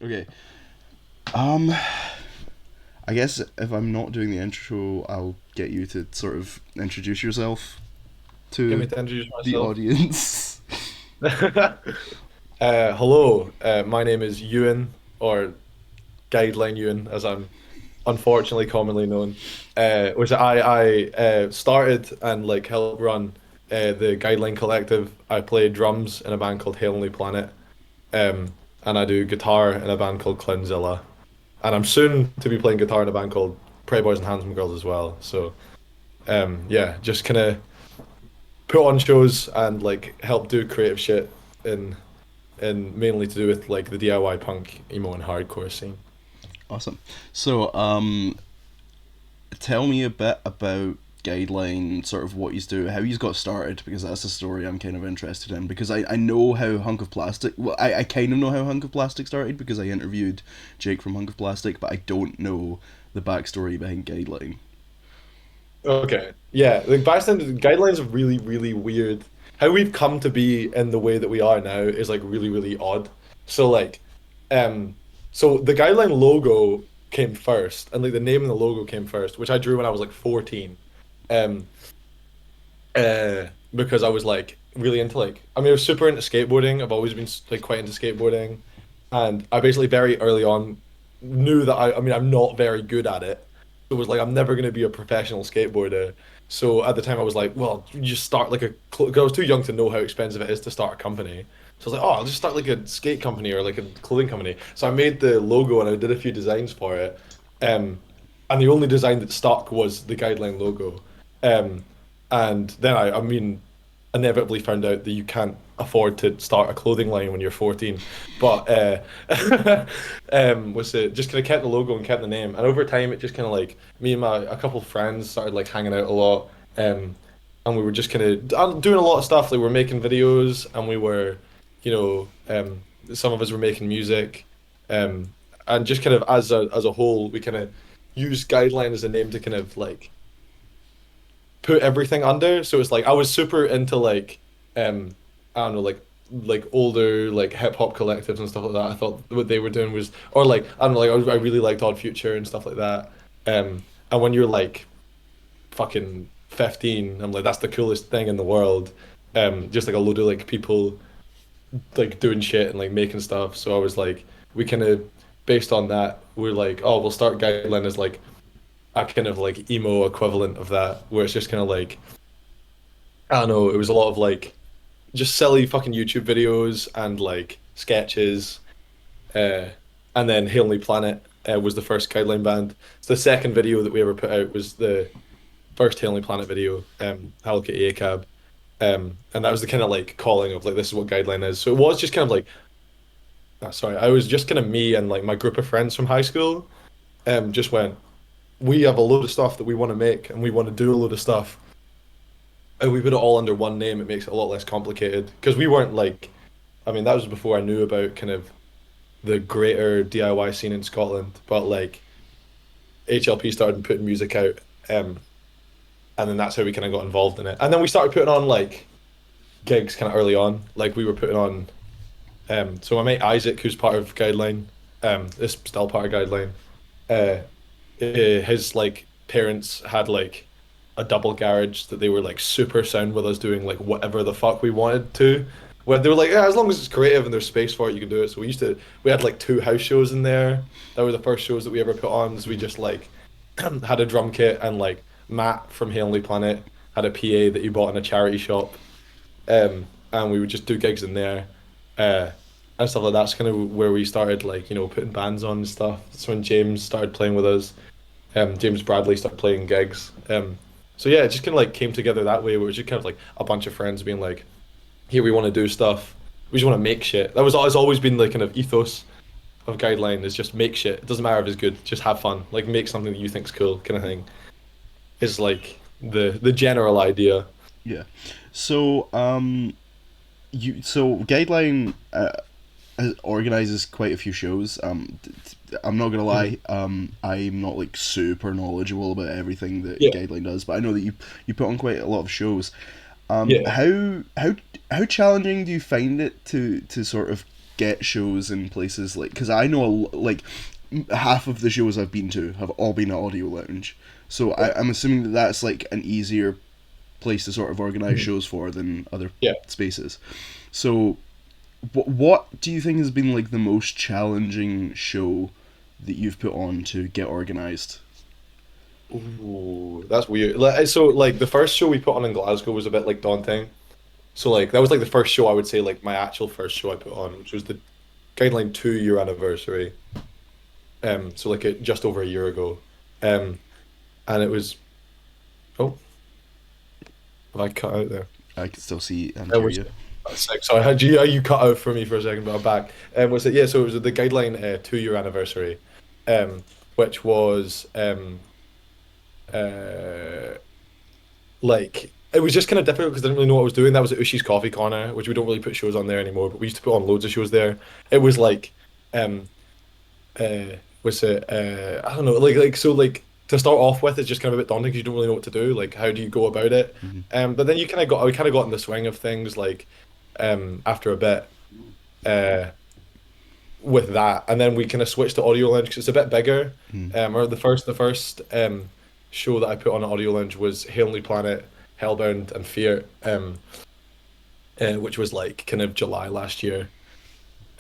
Okay. Um, I guess if I'm not doing the intro, I'll get you to sort of introduce yourself Get to me to introduce the myself. audience. Hello, my name is Ewan, or Guideline Ewan, as I'm unfortunately commonly known. Which I started and like helped run the Guideline Collective. I play drums in a band called Heavenly Planet, and I do guitar in a band called Clownzilla. And I'm soon to be playing guitar in a band called Pretty Boys and Handsome Girls as well. So yeah, just kind of put on shows and like help do creative shit in mainly to do with like the DIY punk, emo, and hardcore scene. Awesome. So, tell me a bit about Guideline, sort of what he's doing, how he's got started, because that's a story I'm kind of interested in. Because I know how Hunk of Plastic, well, I kind of know how Hunk of Plastic started because I interviewed Jake from Hunk of Plastic, but I don't know the backstory behind Guideline. Okay. Yeah, the bystander guidelines are really, really weird. How we've come to be in the way that we are now is like really, really odd. So like, um, so the guideline logo came first, and like the name and the logo came first, which I drew when I was like 14. Um, because I was like really into like, I mean, I was super into skateboarding. I've always been like quite into skateboarding, and I basically very early on knew that I mean, I'm not very good at it. So it was like I'm never going to be a professional skateboarder. So at the time I was like, well, you just start like a, 'cause I was too young to know how expensive it is to start a company. So I was like, oh, I'll just start like a skate company or like a clothing company. So I made the logo and I did a few designs for it. Um, and the only design that stuck was the guideline logo. Um, and then I mean, inevitably found out that you can't afford to start a clothing line when you're 14. But was it just kind of kept the logo and kept the name. And over time, it just kind of like me and my a couple of friends started like hanging out a lot. And we were just kind of doing a lot of stuff. Like we were making videos, and we were, you know, some of us were making music, and just kind of as a whole, we kind of used Guideline as a name to kind of like put everything under. So it's like I was super into like I don't know like older like hip hop collectives and stuff like that. I thought what they were doing was or like I don't know like I really liked Odd Future and stuff like that. And when you're like fucking 15, I'm like that's the coolest thing in the world. Just like a load of like people like doing shit and like making stuff. So I was like we kind of based on that we're like oh we'll start Guideline as like a kind of like emo equivalent of that where it's just kind of like I don't know, it was a lot of like just silly fucking YouTube videos and like sketches. Uh, and then Heavenly Planet was the first Guideline band. So the second video that we ever put out was the first Heavenly Planet video, Halloween ACAB. And that was the kind of like calling of like this is what Guideline is. So it was just kind of like sorry, I was just kind of me and like my group of friends from high school. Just went, we have a load of stuff that we want to make and we want to do a load of stuff and we put it all under one name, it makes it a lot less complicated. Because we weren't like, I mean, that was before I knew about kind of the greater DIY scene in Scotland. But like HLP started putting music out, and then that's how we kind of got involved in it. And then we started putting on like gigs kind of early on. Like we were putting on, so my mate Isaac, who's part of Guideline, is still part of Guideline. Uh, his like parents had like a double garage that they were like super sound with us doing like whatever the fuck we wanted to. Where they were like, yeah, as long as it's creative and there's space for it, you can do it. So we had like two house shows in there. That were the first shows that we ever put on. So we just like had a drum kit and like Matt from Heavenly Planet had a PA that he bought in a charity shop. And we would just do gigs in there. Uh, and stuff like that's kind of where we started like, putting bands on and stuff. That's when James started playing with us. James Bradley started playing gigs. So yeah, it just kind of like came together that way, where it was just kind of like a bunch of friends being like, "Here, we want to do stuff. We just want to make shit." That was has always been the kind of ethos of Guideline is just make shit. It doesn't matter if it's good, just have fun. Like make something that you think's cool, kind of thing. Is like the general idea. Yeah. So, so Guideline organizes quite a few shows. I'm not gonna Mhm. lie. I'm not like super knowledgeable about everything that Yeah, Guideline does, but I know that you put on quite a lot of shows. yeah. How challenging do you find it to sort of get shows in places like, because I know like half of the shows I've been to have all been at Audio Lounge, so Yeah. I'm assuming that that's like an easier place to sort of organize Mhm. shows for than other Yeah. spaces. So, what do you think has been like the most challenging show that you've put on to get organized? Ooh, that's weird. So like the first show we put on in Glasgow was a bit like daunting. So like that was like the first show I would say like my actual first show I put on, which was the Guideline 2 year anniversary. So like just over a year ago. Um, and it was oh, have I cut out there? I can still see and It hear was you. that's sick. Sorry, you cut out for me for a second, but I'm back. Was it yeah? So it was the Guideline 2 year anniversary, which was uh like it was just kind of difficult because I didn't really know what I was doing. That was at Ushi's Coffee Corner, which we don't really put shows on there anymore, but we used to put on loads of shows there. It was like um was it I don't know like to start off with it's just kind of a bit daunting because you don't really know what to do. Like how do you go about it? Mm-hmm. But then you kind of got I kind of got in the swing of things like after a bit uh with that, and then we kind of switched to Audio Lounge because it's a bit bigger. Mm-hmm. Or the first show that I put on at Audio Lounge was Heavenly Planet, Hellbound, and Fear, which was like kind of July last year.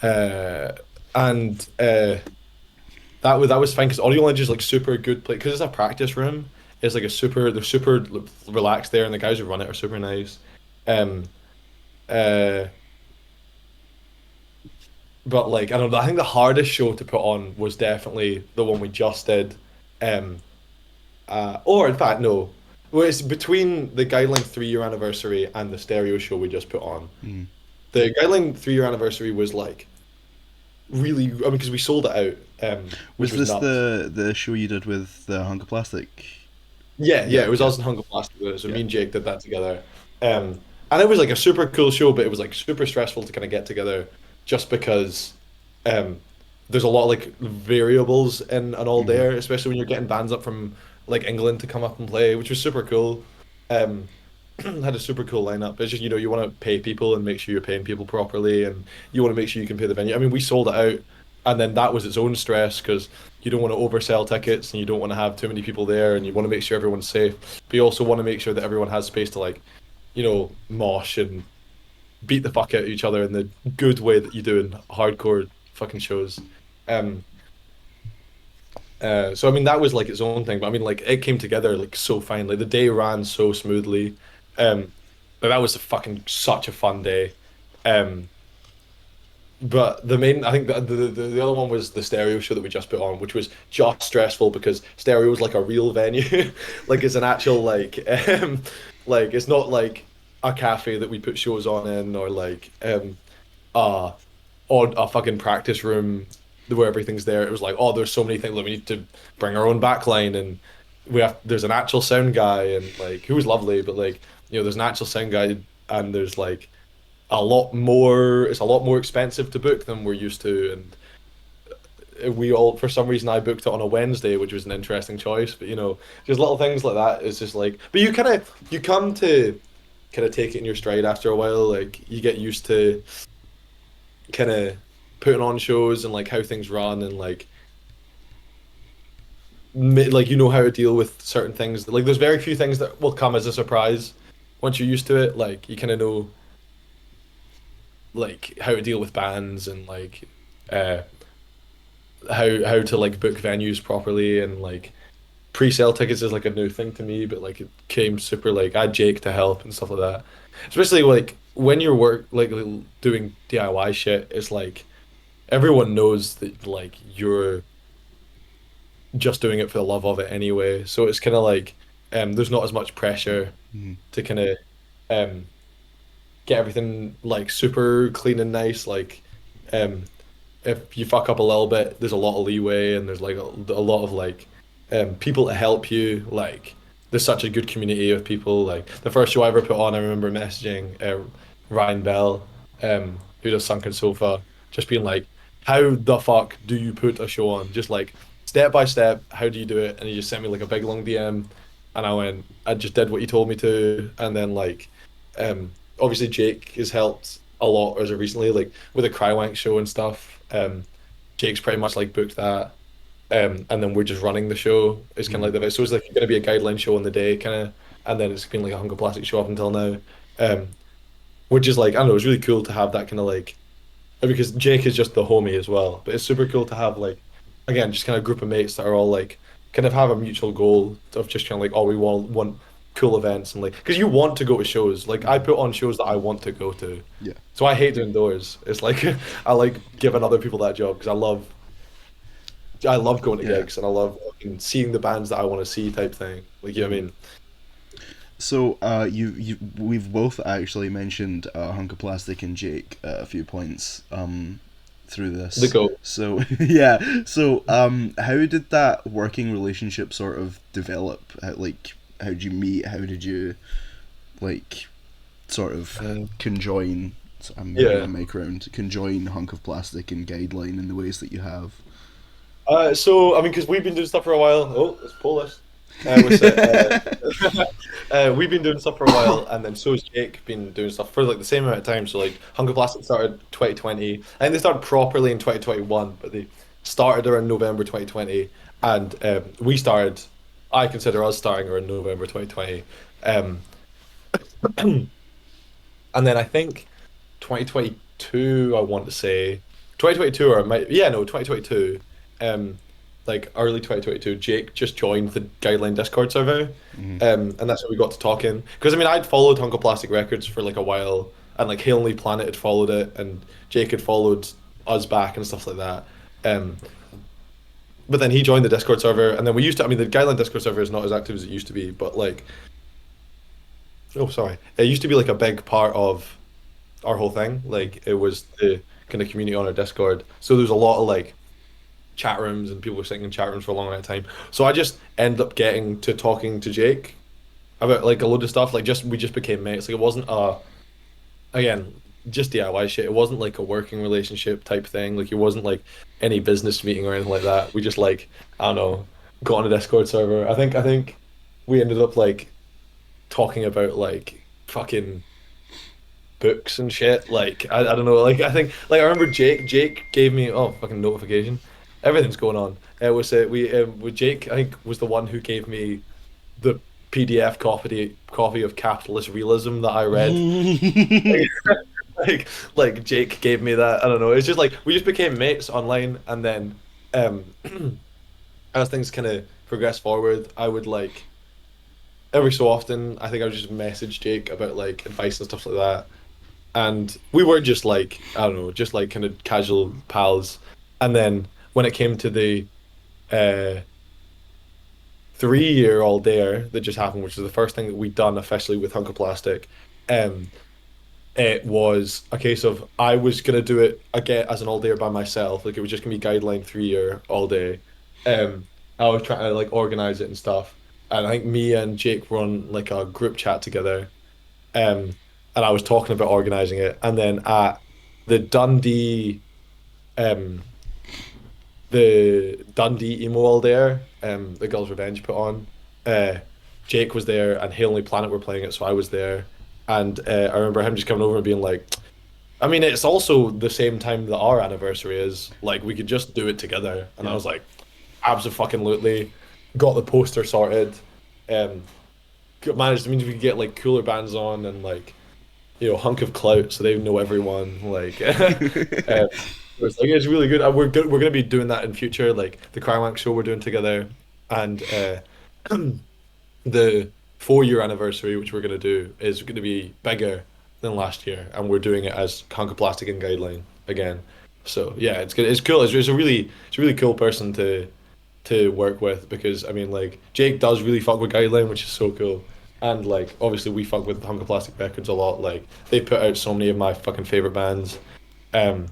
Uh, and that was fine because Audio Lounge is like super good place because it's a practice room. It's like they're super relaxed there, and the guys who run it are super nice. Um, uh, but like I don't know, I think the hardest show to put on was definitely the one we just did. Um, or in fact, no. Well, it's between the Guideline 3 year anniversary and the stereo show we just put on. Mm-hmm. The Guideline 3 year anniversary was like really, I mean, because we sold it out, which Was was this nuts. the show you did with the Hunk of Plastic? Yeah, yeah, Yeah, it was yeah, us and Hunger Plastic. So yeah. me and Jake did that together. And it was like a super cool show, but it was like super stressful to kind of get together just because um there's a lot of like variables in and all Mm-hmm. there, especially when you're getting bands up from like England to come up and play, which was super cool. Um had a super cool lineup. It's just, you want to pay people and make sure you're paying people properly and you want to make sure you can pay the venue. I mean, we sold it out and then that was its own stress because you don't want to oversell tickets and you don't want to have too many people there and you want to make sure everyone's safe. But you also want to make sure that everyone has space to like, mosh and beat the fuck out of each other in the good way that you do in hardcore fucking shows. Um, so I mean that was like its own thing, but I mean like it came together like so finely. The day ran so smoothly. But that was a fucking such a fun day. Um, but I think the other one was the stereo show that we just put on, which was just stressful because stereo is like a real venue, like it's an actual like it's not like a cafe that we put shows on in or like uh or a fucking practice room where everything's there. It was like, oh, there's so many things that we need to bring our own backline and there's an actual sound guy and like who was lovely, but like there's an actual sound guy and there's like it's a lot more expensive to book than we're used to and we all for some reason I booked it on a Wednesday, which was an interesting choice, but just little things like that. It's just like, but you come to kind of take it in your stride after a while. Like you get used to kind of putting on shows and like how things run and like like how to deal with certain things. Like there's very few things that will come as a surprise once you're used to it. Like you kind of know like how to deal with bands and like uh how to like book venues properly and like pre-sale tickets is like a new thing to me, but like it came super like I had Jake to help and stuff like that. Especially like when you're doing DIY shit, it's like everyone knows that like you're just doing it for the love of it anyway. So it's kind of like there's not as much pressure Mm-hmm. to kind of um get everything like super clean and nice. Like um if you fuck up a little bit, there's a lot of leeway and there's like a lot of like people to help you. Like there's such a good community of people. Like the first show I ever put on, I remember messaging Ryan Bell, who does Sunken Sofa, just being like, "How the fuck do you put a show on? Just like step by step, how do you do it?" And he just sent me like a big long DM, and I just did what he told me to, and then like, obviously Jake has helped a lot as of recently, like with the Crywank show and stuff. Jake's pretty much like booked that. And then we're just running the show. It's kind of like the so it's like going to be a guideline show in the day, kind of, and then it's been like a Hunger Plastic show up until now. Um, which is like I don't know, it's really cool to have that kind of like because Jake is just the homie as well. But it's super cool to have like again just kind of group of mates that are all like kind of have a mutual goal of just kind of like oh we want cool events and like because you want to go to shows. Like I put on shows that I want to go to. Yeah. So I hate doing doors. It's like I like giving other people that job because I love going to Yeah. gigs and I love fucking seeing the bands that I want to see type thing. Like you know what I mean? So, we've both actually mentioned Hunker Plastic and Jake a few points through The this. goat. So yeah, so how did that working relationship sort of develop? How did you meet? How did you like sort of conjoin? So I'm moving Yeah. my mic around. Conjoin Hunk of Plastic and Guideline in the ways that you have. So I mean, because we've been doing stuff for a while. Oh, let's pull this. Was it, we've been doing stuff for a while, and then so has Jake been doing stuff for like the same amount of time. So like Hunger Plastic started 2020. I think they started properly in 2021, but they started around November 2020, and we started. I consider us starting around November 2020, um, and then I think 2022. I want to say 2022 or I might yeah no 2022. Um, like early 2022, Jake just joined the Guideline Discord server, Mm-hmm. and that's how we got to talking. Because I mean, I'd followed Hunko Plastic Records for like a while, and like Hail Planet had followed it, and Jake had followed us back and stuff like that. Um, but then he joined the Discord server, and then we used to. I mean, the Guideline Discord server is not as active as it used to be, but like, oh sorry, it used to be like a big part of our whole thing. Like it was the kind of community on our Discord, so there's a lot of like chat rooms and people were sitting in chat rooms for a long amount of time. So I just ended up getting to talking to Jake about like a load of stuff. Like just we just became mates. Like it wasn't a again just DIY shit. It wasn't like a working relationship type thing. Like it wasn't like any business meeting or anything like that. We just like I don't know got on a Discord server. I think we ended up like talking about like fucking books and shit. Like I don't know. Like I think like I remember Jake gave me oh fucking notification. Everything's going on. It was we with Jake. I think was the one who gave me the PDF copy of Capitalist Realism that I read. Like Jake gave me that. I don't know. It's just like we just became mates online, and then um as things kind of progress forward, I would like every so often. I think I would just message Jake about like advice and stuff like that and we were just like I don't know, just like kind of casual pals. And then when it came to the uh 3 year all day that just happened, which was the first thing that we'd done officially with Hunker Plastic, um, it was a case of I was gonna do it again as an all day by myself. Like it was just gonna be guideline 3 year all day. Um, I was trying to like organize it and stuff, and I think me and Jake were on like a group chat together. Um, and I was talking about organizing it, and then at the Dundee, um, the Dundee emo all there, the Girls' Revenge put on. Uh, Jake was there, and Hail Planet were playing it, so I was there, and I remember him just coming over and being like, "I mean, it's also the same time that our anniversary is. Like, we could just do it together." And I Yeah. was like, "Absolutely!" Got the poster sorted. Um, managed. I mean, we could get like cooler bands on and like hunk of clout, so they know everyone. Like, it's really good. We're good. We're gonna be doing that in future. Like the Crywank show we're doing together, and the 4 year anniversary, which we're gonna do, is gonna be bigger than last year, and we're doing it as Hunk of Plastic and Guideline again. So yeah, it's good. It's cool. It's a really cool person to work with because I mean like Jake does really fuck with Guideline, which is so cool. And like obviously we fuck with Hunger Plastic Records a lot. Like they put out so many of my fucking favorite bands. Um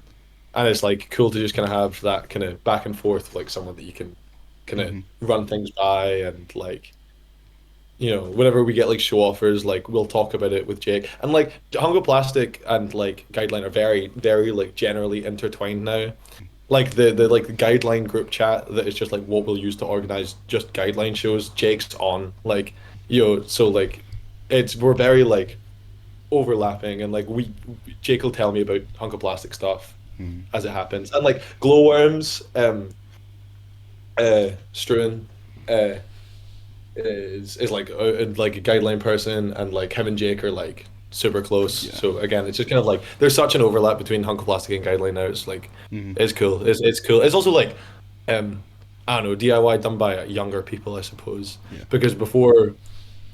and it's like cool to just kind of have that kind of back and forth with like someone that you can kind of Hmm. run things by and like whenever we get like show offers, like we'll talk about it with Jake. And like Hunger Plastic and like Guideline are very, very like generally intertwined now. Like the like the guideline group chat that is just like what we'll use to organize just guideline shows. Jake's on like so like it's we're very like overlapping, and like Jake will tell me about Hunk of Plastic stuff Mm. as it happens, and like Glowworms, Struan, uh, is like a guideline person, and like him and Jake are like super close. Yeah. So again, it's just kind of like there's such an overlap between Hunk of Plastic and guideline now. It's like Mm. it's cool. It's cool. It's also like I don't know, DIY done by younger people, I suppose, Yeah. because before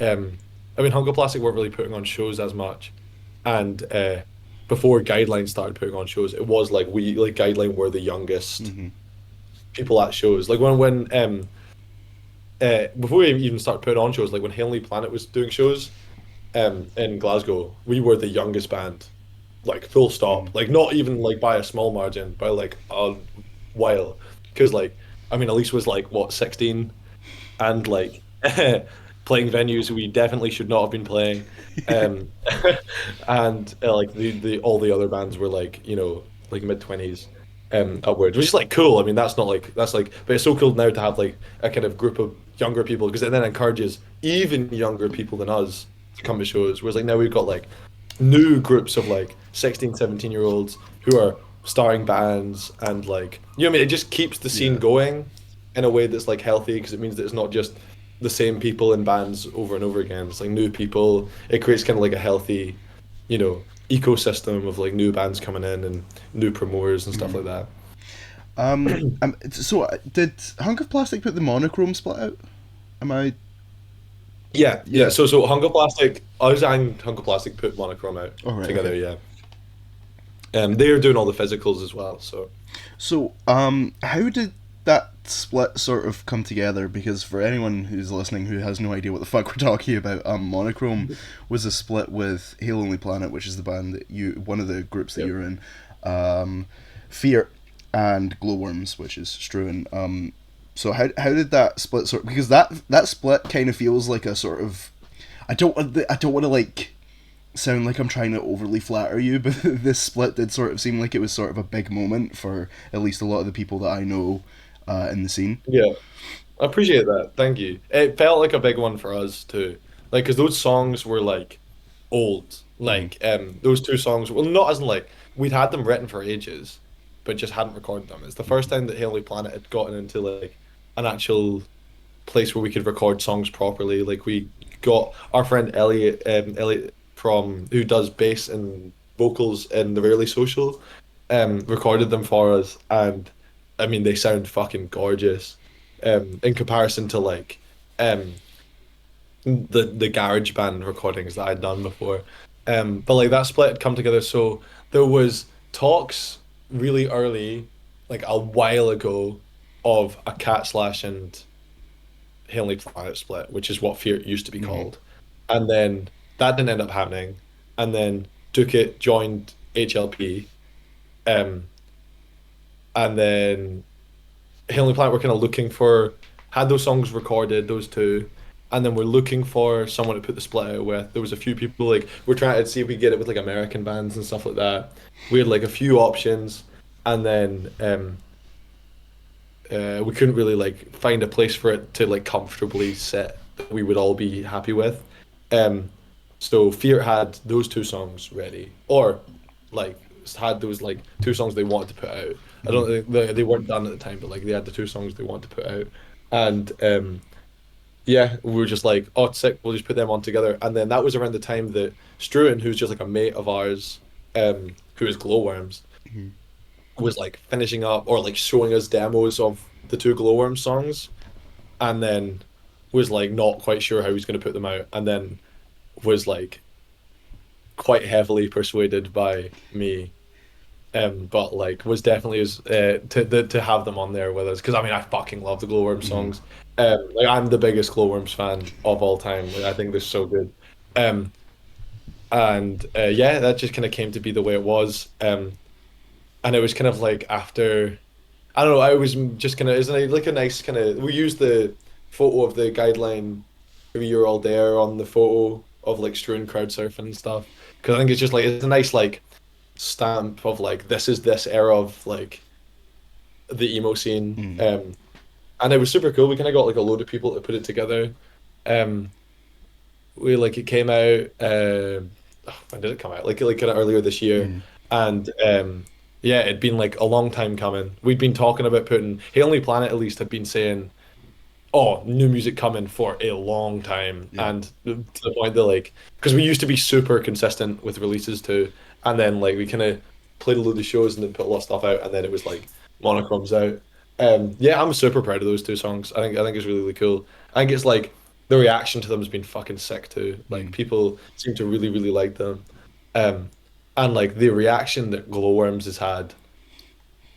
I mean Hunk of Plastic weren't really putting on shows as much, and before Guideline started putting on shows, it was like we like Guideline were the youngest Mm-hmm. people at shows. Like when before we even started putting on shows, like when Heavenly Planet was doing shows in Glasgow, we were the youngest band, like full Mm-hmm. stop. Like not even like by a small margin, by like a while. Because like I mean, Elise was like what 16, and like playing venues we definitely should not have been playing, um, and like the all the other bands were like like mid-20s upwards, which is like cool. I mean, that's not like that's like, but it's so cool now to have like a kind of group of younger people because it then encourages even younger people than us to come to shows. Whereas like now we've got like new groups of like 16, 17 year olds who are starting bands, and like you know what I mean, it just keeps the scene Yeah. going in a way that's like healthy because it means that it's not just the same people in bands over and over again. It's like new people. It creates kind of like a healthy, ecosystem of like new bands coming in and new promoters and stuff Mm-hmm. like that. So did Hunk of Plastic put the monochrome split out? Am I? Yeah, yeah. Yeah. So Hunger Plastic, us and Hunger Plastic put Monochrome out All right. Okay. together. Yeah, they're doing all the physicals as well. So So, how did that split sort of come together? Because for anyone who's listening who has no idea what the fuck we're talking about, Monochrome was a split with Hail Only Planet, which is the band that one of the groups that yep. you're in, Fear, and Glowworms, which is Struan. So how did that split sort? Because that split kind of feels like a sort of, I don't want to like sound like I'm trying to overly flatter you, but this split did sort of seem like it was sort of a big moment for at least a lot of the people that I know in the scene. Yeah, I appreciate that. Thank you. It felt like a big one for us too. Like, because those songs were like old. Mm-hmm. Like, those two songs. Well, not as in like we'd had them written for ages, but just hadn't recorded them. It's the first time that Haley Planet had gotten into like an actual place where we could record songs properly. Like, we got our friend Elliot from who does bass and vocals in the Rarely Social, recorded them for us, and I mean they sound fucking gorgeous, in comparison to like um the garage band recordings that I'd done before. But like that split had come together, so there was talks really early, like a while ago, of a Cat Slash and Heavenly Planet split, which is what Fear used to be Mm-hmm. called. And then that didn't end up happening. And then Duke joined HLP. Um, and then Heavenly Planet were kind of looking for, had those songs recorded, those two. And then we're looking for someone to put the split out with. There was a few people like we're trying to see if we get it with like American bands and stuff like that. We had like a few options, and then we couldn't really like find a place for it to like comfortably sit that we would all be happy with. Um, so Fear had those two songs ready, or like had those like two songs they wanted to put out. I Mm-hmm. don't think they weren't done at the time, but like they had the two songs they wanted to put out, and yeah, we were just like, oh, it's sick, we'll just put them on together. And then that was around the time that Struan, who's just like a mate of ours, who is Glowworms, Mm-hmm. was like finishing up or like showing us demos of the two Glowworm songs, and then was like not quite sure how he was going to put them out, and then was like quite heavily persuaded by me, but like was definitely as to have them on there with us because I mean I fucking love the Glowworm Mm-hmm. songs. Like I'm the biggest Glowworms fan of all time. Like, I think they're so good. Um, and yeah, that just kind of came to be the way it was. And it was kind of like after. I don't know. I was just kind of, isn't it like a nice kind of, we used the photo of the guideline "Maybe You're All There" on the photo of like strewn crowd surfing and stuff. Because I think it's just like, it's a nice like stamp of like, this is this era of like the emo scene. Mm-hmm. And it was super cool. We kind of got like a load of people to put it together. Um, we like, it came out. when did it come out? Like kind of earlier this year, Mm. and yeah, it'd been like a long time coming. We'd been talking about putting Heavenly Planet at least had been saying, "Oh, new music coming for a long time," Yeah. and to the point that like because we used to be super consistent with releases too, and then like we kind of played a load of shows and then put a lot of stuff out, and then it was like Monochrome's out. Yeah, I'm super proud of those two songs. I think it's really, really cool. I think it's like the reaction to them has been fucking sick too. Like Mm. people seem to really, really like them. Um, and like the reaction that Glowworms has had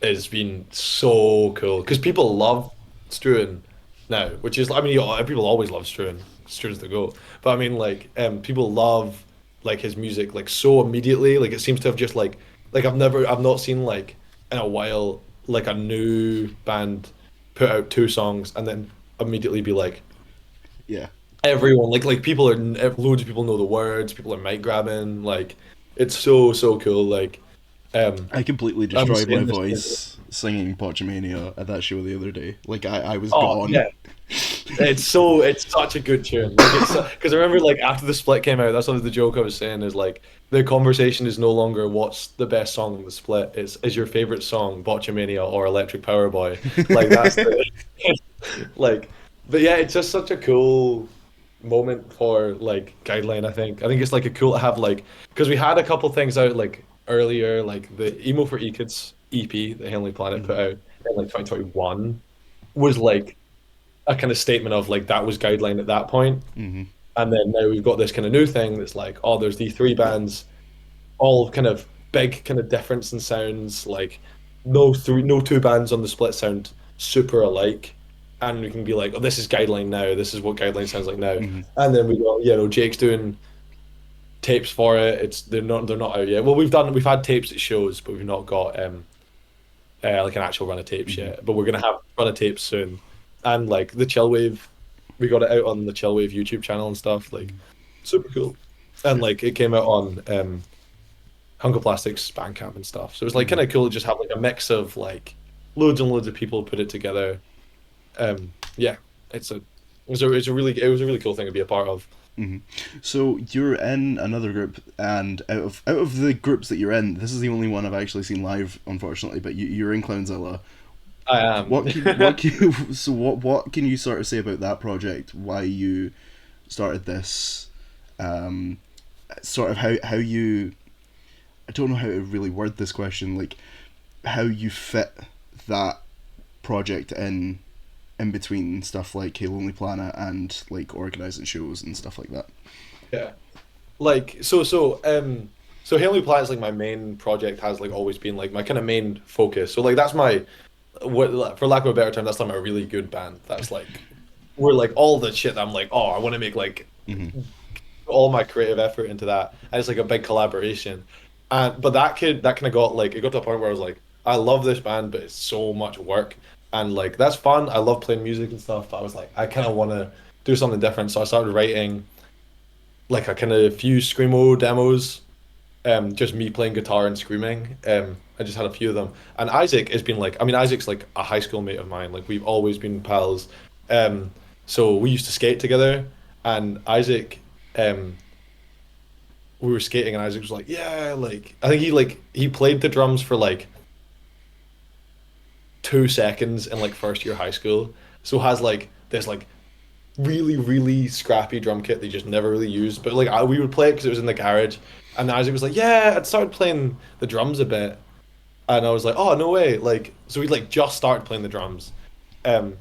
has been so cool because people love Struan now, which is I mean people always love Struan. Struan's the goat. But I mean like people love like his music like so immediately. Like it seems to have just like I've not seen like in a while like a new band put out two songs and then immediately be like Yeah. everyone like people are loads of people know the words, people are mic grabbing, like it's so cool. Like I completely I was destroyed my saying this. voice singing Botchamania at that show the other day. Like I was Oh gone. yeah, it's such a good tune. Like it's because I remember like after the split came out, that's always the joke I was saying is like the conversation is no longer what's the best song in the split. It's is your favorite song Botchamania or Electric Power Boy? Like that's the like. But yeah, it's just such a cool moment for like Guideline. I think it's like a cool to have like because we had a couple things out like earlier, like the Emo for E-Kids EP that Heavenly Planet put Mhm. out in like 2021 was like a kind of statement of like that was Guideline at that point. Mhm. And then now we've got this kind of new thing that's like, oh, there's these three bands, all kind of big kind of difference in sounds. Like no two bands on the split sound super alike. And we can be like, oh, this is Guideline now. This is what Guideline sounds like now. Mhm. And then we got, Jake's doing tapes for it. It's they're not out yet. Well, we've had tapes at shows, but we've not got like an actual run of tapes Mhm. yet, but we're gonna have run of tapes soon. And like the Chillwave, we got it out on the Chillwave YouTube channel and stuff. Like Mhm. super cool. And like it came out on Hunko Plastics Bandcamp and stuff. So it was like kind Mhm. of cool to just have like a mix of like loads and loads of people put it together. Yeah, it's a it was a really cool thing to be a part of. Mhm. So you're in another group, and out of the groups that you're in, this is the only one I've actually seen live, unfortunately. But you're in Clownzilla. I am. What can you sort of say about that project? Why you started this? Um, Sort of how you, I don't know how to really word this question. Like how you fit that project in between stuff like Hey Lonely Planet and like organizing shows and stuff like that. Yeah. Like so Heavenly Planet is like my main project has like always been like my kind of main focus. So like that's my what for lack of a better term, that's like a really good band. That's like we're like all the shit that I'm like, oh, I want to make like Hmm. all my creative effort into that. And it's like a big collaboration. And but that kind of got like it got to a point where I was like, I love this band, but it's so much work. And like that's fun. I love playing music and stuff, but I was like, I kind of want to do something different. So I started writing like a kind of few screamo demos, just me playing guitar and screaming. I just had a few of them. And Isaac has been like, I mean, Isaac's like a high school mate of mine. Like we've always been pals. Um, so we used to skate together, and Isaac, um, we were skating, and Isaac was like, yeah, like I think he played the drums for like 2 seconds in like first year high school. So has like this like really, really scrappy drum kit they just never really used. But like we would play it because it was in the garage. And Isaac was like, "Yeah, I'd started playing the drums a bit." And I was like, "Oh, no way!" Like, so we like just started playing the drums. Um,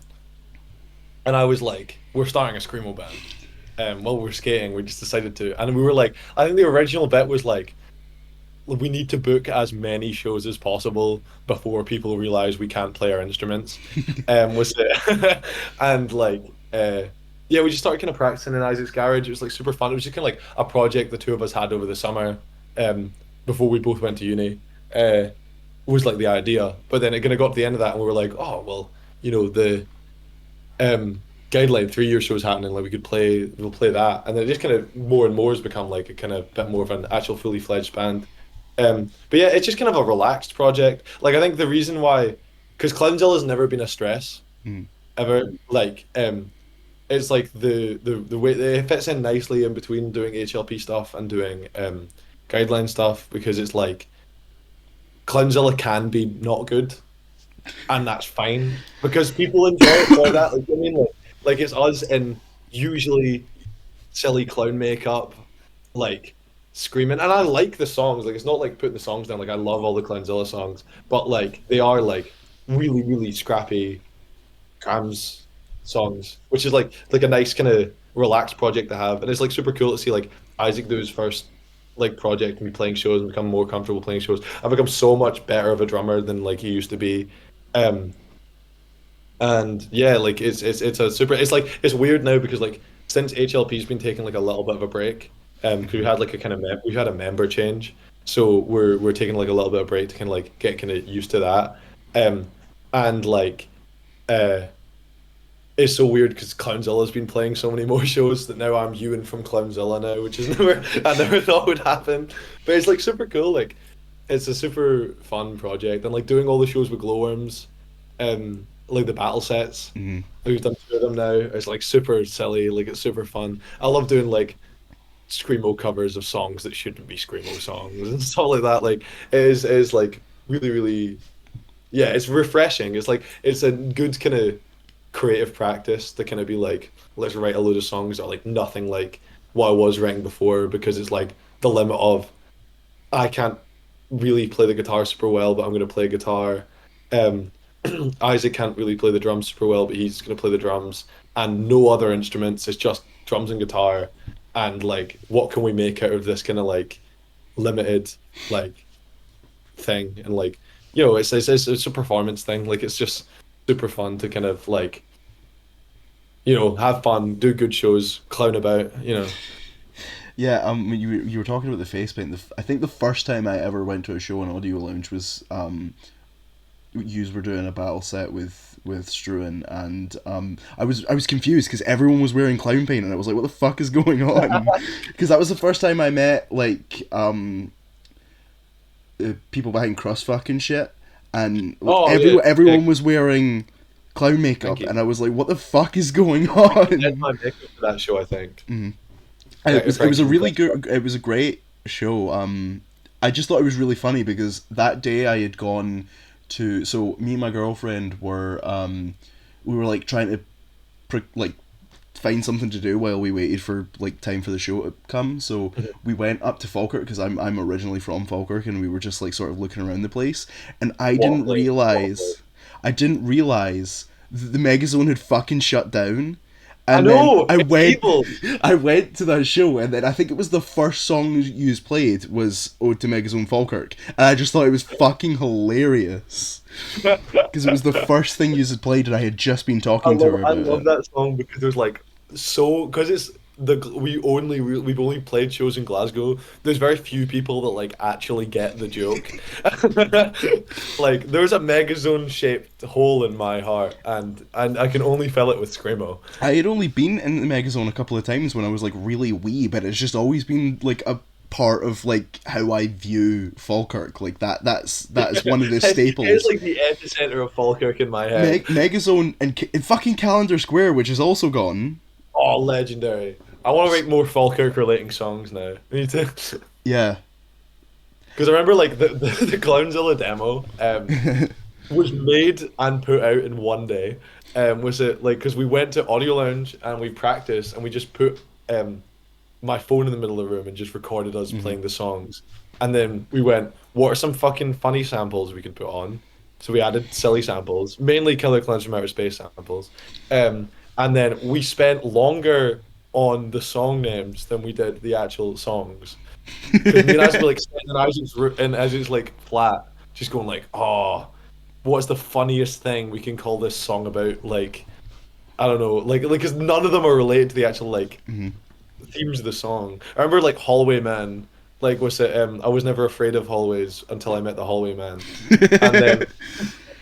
and I was like, "We're starting a screamo band." While we were skating, we just decided to, and we were like, I think the original bit was like, we need to book as many shows as possible before people realize we can't play our instruments. Was it? And like, yeah, we just started kind of practicing in Isaac's garage. It was like super fun. It was just kind of like a project the two of us had over the summer, um, before we both went to uni. Uh, was like the idea, but then it kind of got to the end of that, and we were like, oh well, the guideline 3 year shows happening, like we'll play that, and then it just kind of more and more has become like a kind of bit more of an actual fully fledged band. But yeah, it's just kind of a relaxed project. Like I think the reason why, because Clownzilla has never been a stress Mm. ever. Like it's like the way it fits in nicely in between doing HLP stuff and doing guideline stuff because it's like Clownzilla can be not good and that's fine because people enjoy it for that. Like I mean, like it's us in usually silly clown makeup, like screaming. And I like the songs. Like it's not like putting the songs down. Like I love all the Clownzilla songs, but like they are like really really scrappy Cram's songs, which is like a nice kind of relaxed project to have. And it's like super cool to see like Isaac do his first like project and be playing shows and become more comfortable playing shows. I've become so much better of a drummer than like he used to be. Um, and yeah, like it's a super. It's like it's weird now because like since HLP's been taking like a little bit of a break, because we had like a kind of we had a member change, so we're taking like a little bit of break to kind of like get kind of used to that, and like uh, it's so weird because Clownzilla's been playing so many more shows that now I'm Ewan from Clownzilla now, which is never I never thought would happen, but it's like super cool. Like it's a super fun project, and like doing all the shows with Glowworms, like the battle sets. Hmm. We've done two of them now. It's like super silly, like it's super fun. I love doing like screamo covers of songs that shouldn't be screamo songs and stuff like that. Like it is like really really yeah, it's refreshing. It's like it's a good kind of creative practice to kind of be like let's write a load of songs that are like nothing like what I was writing before because it's like the limit of I can't really play the guitar super well, but I'm going to play guitar. Um, Isaac can't really play the drums super well, but he's going to play the drums and no other instruments. It's just drums and guitar. And like, what can we make out of this kind of like limited like thing? And like, it's a performance thing. Like, it's just super fun to kind of like, have fun, do good shows, clown about. Yeah, you were talking about the face paint. I think the first time I ever went to a show in Audio Lounge was yous were doing a battle set with Struan, and I was confused because everyone was wearing clown paint, and I was like, what the fuck is going on? Because that was the first time I met like people behind Crossfuck and shit, and like, Oh yeah, yeah. everyone was wearing clown Thank makeup, you. and I was like, what the fuck is going You did on? my makeup for that show, I think. Mhm. And Yeah, it was Frankie a from really Crossfire. good, it was a great show. I just thought it was really funny because that day I had gone to, so me and my girlfriend were we were like trying to like find something to do while we waited for like time for the show to come. So we went up to Falkirk because I'm originally from Falkirk, and we were just like sort of looking around the place, and What a place. I didn't realize that the Megazone had fucking shut down. I And then know, it's evil. I went to that show, and then I think it was the first song you played was "Ode to Megazone Falkirk," and I just thought it was fucking hilarious because it was the first thing you had played, and I had just been talking to her I about love it. that song because there's like so because it's we've only played shows in Glasgow. There's very few people that like actually get the joke. Like there's a megazone shaped hole in my heart, and I can only fill it with screamo. I had only been in the Megazone a couple of times when I was like really wee, but it's just always been like a part of like how I view Falkirk. Like that is one of the It's staples. like the epicenter of Falkirk in my head. Megazone and fucking Calendar Square, which is also gone. Oh, legendary! I want to make more Falkirk relating songs now. Me too. Yeah. Because I remember like the Clownzilla demo was made and put out in one day. Was it like because we went to Audio Lounge and we practiced and we just put my phone in the middle of the room and just recorded us Hmm. playing the songs. And then we went, what are some fucking funny samples we could put on? So we added silly samples, mainly Killer Clowns from Outer Space samples. And then we spent longer on the song names than we did the actual songs. Because me and Isaac were like sitting in Isaac's like flat, just going like, oh, what's the funniest thing we can call this song about? Like, I don't know, like, because none of them are related to the actual like Hmm. themes of the song. I remember like Hallway Man, like was it? I was never afraid of hallways until I met the Hallway Man, and then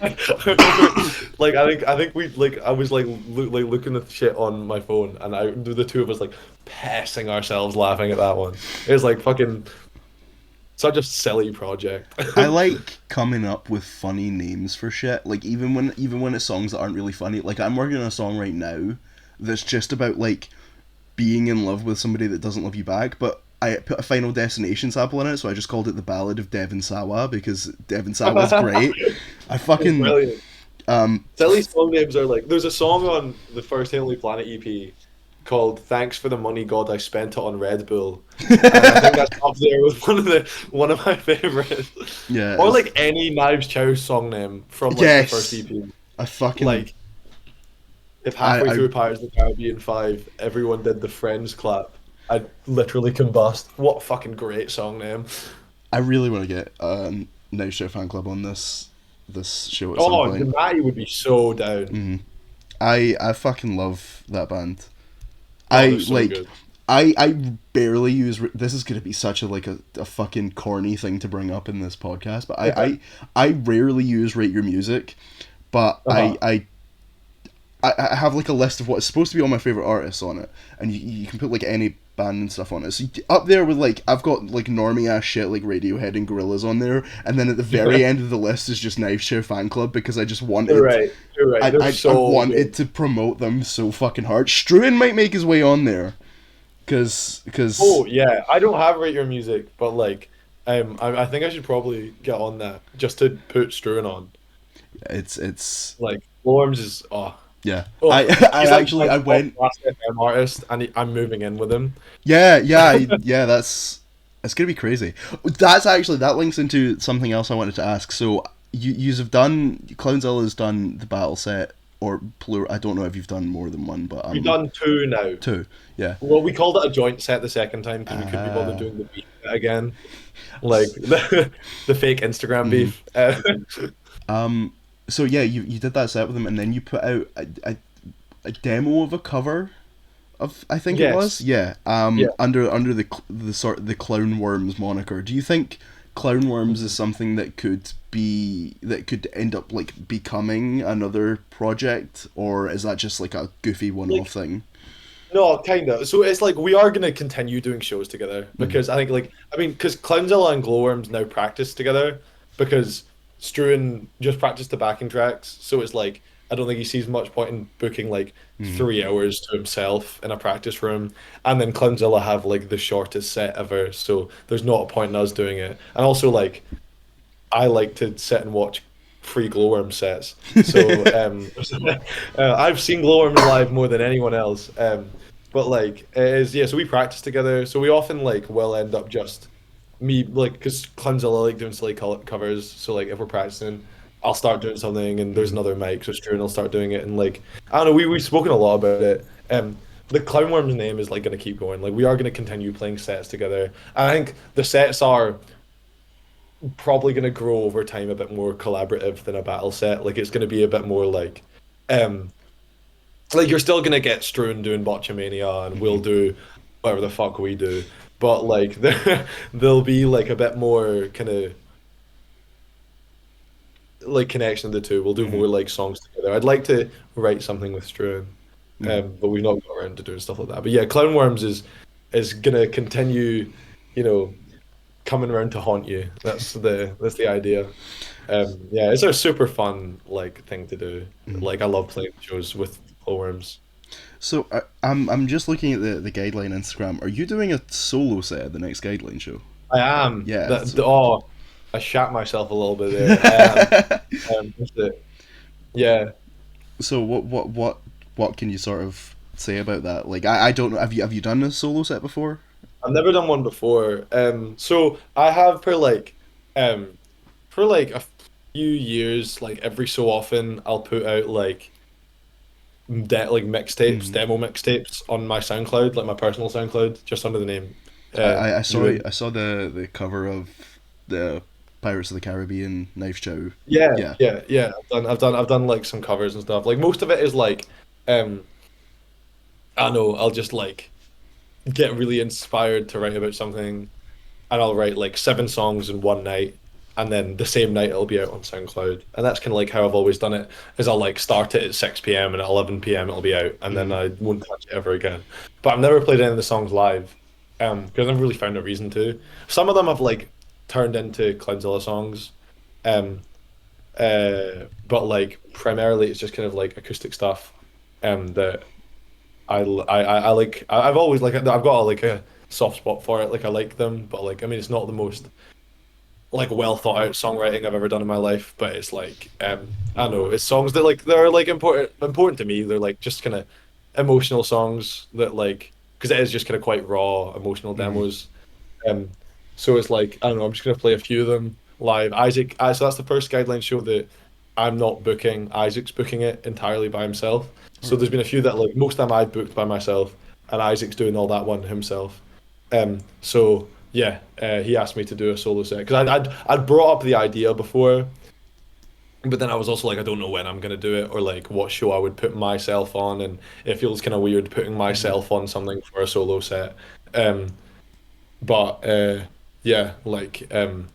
I remember, like I think we like I was like looking at shit on my phone, and the two of us like pissing ourselves laughing at that one. It was like fucking such a silly project. I like coming up with funny names for shit. Like even when it's songs that aren't really funny. Like I'm working on a song right now that's just about like being in love with somebody that doesn't love you back, but I put a Final Destination sample in it, so I just called it the Ballad of Devon Sawa because Devon Sawa's great. I It's fucking brilliant. um Silly song names are like there's a song on the first Lonely Planet EP called "Thanks for the Money God I Spent It on Red Bull," and I think that's up there with one of my favorites. yeah, Or like any Knives Chow song name from like the first yes, EP. I fucking Like if I halfway through Pirates of the Caribbean 5, everyone did the Friends clap, I'd literally combust. What a fucking great song name. I really want to get Night Show fan club on this show at some Oh, point. Matty would be so down. I fucking love that band. Oh, they're I so like good. I barely use this is gonna be such a fucking corny thing to bring up in this podcast, but I rarely use rate your music, but Uh-huh. I have like a list of what's supposed to be all my favorite artists on it, and you can put like any band and stuff on it. So up there with like I've got like normie ass shit like Radiohead and Gorillaz on there, and then at the very end of the list is just Knife Show fan club because I just You're wanted right. You're right. They're I so wanted good. to promote them so fucking hard. Struan might make his way on there, cause Oh yeah, I don't have Rate Your Music, but like, I think I should probably get on that just to put Struan on. it's Like, Lorms is yeah. oh, I he's like actually my I top went Last FM artist, and I'm moving in with him. yeah that's it's gonna be crazy. That's actually that links into something else I wanted to ask. So you have done Clownzilla's done the battle set or plural. I don't know if you've done more than one, but We've done two now. two. Yeah. Well, we called it a joint set the second time because we couldn't be bothered Uh, doing the beef again, like the fake Instagram mhm. beef. So yeah, you did that set with them, and then you put out a demo of a cover of I think it was Yes, yeah yeah. under the sort the Clown Worms moniker. Do you think Clown Worms is something that could end up like becoming another project, or is that just like a goofy one off Like thing? no, kind of. So it's like we are gonna continue doing shows together Mm. because I think because Clownzilla and Glowworms now practice together because Struan just practiced the backing tracks, so it's like I don't think he sees much point in booking like Mm. 3 hours to himself in a practice room, and then Clownzilla have like the shortest set ever, so there's not a point in us doing it. And also like I like to sit and watch free Glowworm sets. So I've seen Glowworms live more than anyone else. But like it is yeah. So we practice together. So we often like will end up just me like because Clemzilla like doing silly covers. So like if we're practicing, I'll start doing something, and there's another mic, so Stuart will start doing it, and like I don't know. We've spoken a lot about it. The Clownworm's name is like going to keep going. Like we are going to continue playing sets together. And I think the sets are probably going to grow over time a bit more collaborative than a battle set. Like it's going to be a bit more um, like you're still going to get Struan doing Botchamania and we'll Mhm. do whatever the fuck we do, but like there'll be like a bit more kind of like connection of the two. We'll do Mhm. more like songs together. I'd like to write something with Struan, Mhm. but we've not got around to doing stuff like that. But yeah, Clownworms is gonna continue, you know, coming around to haunt you. That's the idea. Yeah, it's a super fun like thing to do. Mhm. Like I love playing shows with glowworms. So I'm just looking at the Guideline Instagram. Are you doing a solo set at the next Guideline show? I am Yeah. that. Oh, I shat myself a little bit there. I am. That's it. Yeah, So what can you sort of say about that? Like I don't know. Have you done a solo set before? I've never done one before. So I have um, for like a few years, like every so often, I'll put out like like mixtapes, Mm. demo mixtapes on my SoundCloud, like my personal SoundCloud, just under the name I saw Ewan. I saw the cover of the Pirates of the Caribbean Knife Chow. Yeah, Yeah. yeah, yeah. I've done like some covers and stuff. Like most of it is like, um, I don't know. I'll just like get really inspired to write about something, and I'll write like 7 songs in one night, and then the same night it'll be out on SoundCloud. And that's kind of like how I've always done it. Is I'll like start it at 6 p.m. and at 11 p.m. it'll be out, and then Mm. I won't touch it ever again. But I've never played any of the songs live, because I've really found a reason to. Some of them have like turned into Clownzilla songs, um, but like primarily it's just kind of like acoustic stuff, that. I like I've always like I've got like a soft spot for it. Like I like them, but like I mean it's not the most like well thought out songwriting I've ever done in my life, but it's like I don't know, it's songs that like they're like important to me. They're like just kind of emotional songs that like because it is just kind of quite raw emotional Mm-hmm. demos. Um, so it's like I don't know. I'm just gonna play a few of them live. So that's the first Guideline show that I'm not booking. Isaac's booking it entirely by himself. All So there's right. been a few that like most of them I've booked by myself, and Isaac's doing all that one himself. So yeah, he asked me to do a solo set because I'd brought up the idea before, but then I was also like I don't know when I'm gonna do it or like what show I would put myself on, and it feels kind of weird putting Mm-hmm. myself on something for a solo set. Um, but yeah, like um,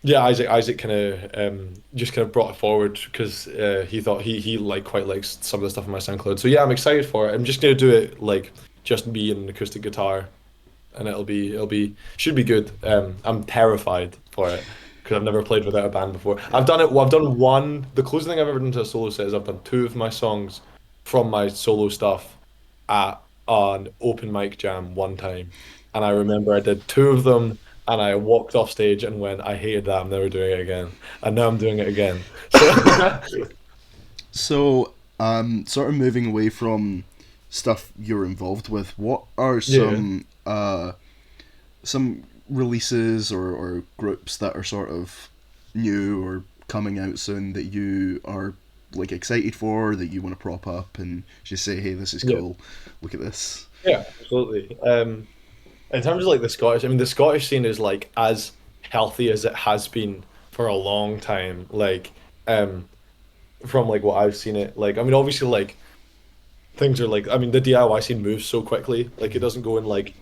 yeah, Isaac kind of just kind of brought it forward because he thought he like quite likes some of the stuff on my SoundCloud. So yeah, I'm excited for it. I'm just gonna do it like just me and an acoustic guitar, and it'll be should be good. I'm terrified for it because I've never played without a band before. I've done it. Well, I've done one. The closest thing I've ever done to a solo set is I've done two of my songs from my solo stuff at an open mic jam one time, and I remember I did two of them, and I walked off stage and went, I hated that. I'm never doing it again, and now I'm doing it again. So So, sort of moving away from stuff you're involved with, what are yeah, some releases or groups that are sort of new or coming out soon that you are like excited for, that you want to prop up and just say, hey, this is yeah, cool, look at this. yeah, absolutely. In terms of like the Scottish, I mean, the Scottish scene is like as healthy as it has been for a long time. Like, from like what I've seen it, like, I mean, obviously, like things are like, I mean, the DIY scene moves so quickly. Like, it doesn't go in like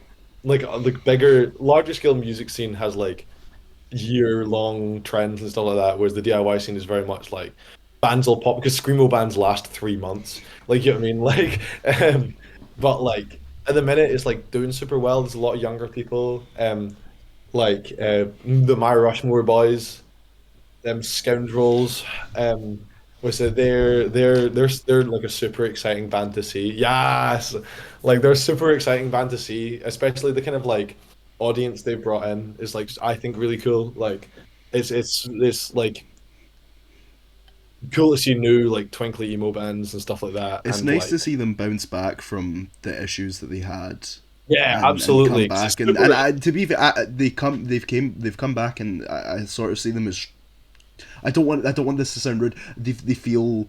bigger, larger scale music scene has like year-long trends and stuff like that, whereas the DIY scene is very much like bands will pop because screamo bands last 3 months. Like, you know what I mean? But like at the minute, it's like doing super well. There's a lot of younger people. Like the My Rushmore boys, them scoundrels. Was it they're like a super exciting band to see. Yes, like they're a super exciting band to see, especially the kind of like audience they brought in is like I think really cool. Like it's like cool to see new like twinkly emo bands and stuff like that, It's and nice to like see them bounce back from the issues that they had yeah, and come absolutely. 'Cause it's back and super. to be fair, they've come back and I sort of see them as I don't want this to sound rude. They feel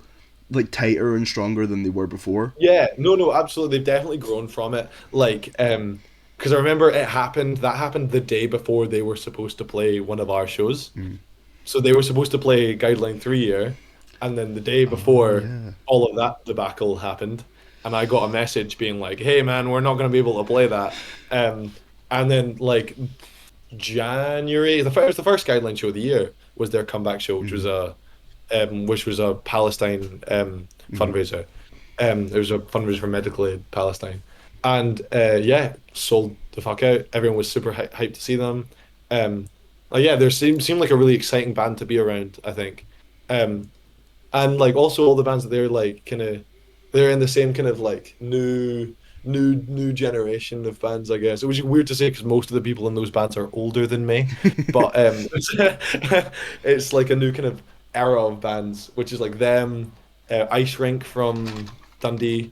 like tighter and stronger than they were before. Yeah, no, no, absolutely. They've definitely grown from it. Like, because I remember that happened the day before they were supposed to play one of our shows. Mm. So they were supposed to play Guideline 3 year, and then the day Oh before yeah. all of that debacle happened, and I got a message being like, "Hey man, we're not going to be able to play that." And then like January, it was the first Guideline show of the year was their comeback show, Mm-hmm. which was a Palestine Mm-hmm. fundraiser. It was a fundraiser for medical aid Palestine, and yeah, sold the fuck out. Everyone was super hyped to see them. Um, yeah, they seem like a really exciting band to be around, I think. Um, and like also all the bands that they're like kind of they're in the same kind of like new generation of bands, I guess. It was weird to say because most of the people in those bands are older than me, but it's like a new kind of era of bands, which is like them, Ice Rink from Dundee.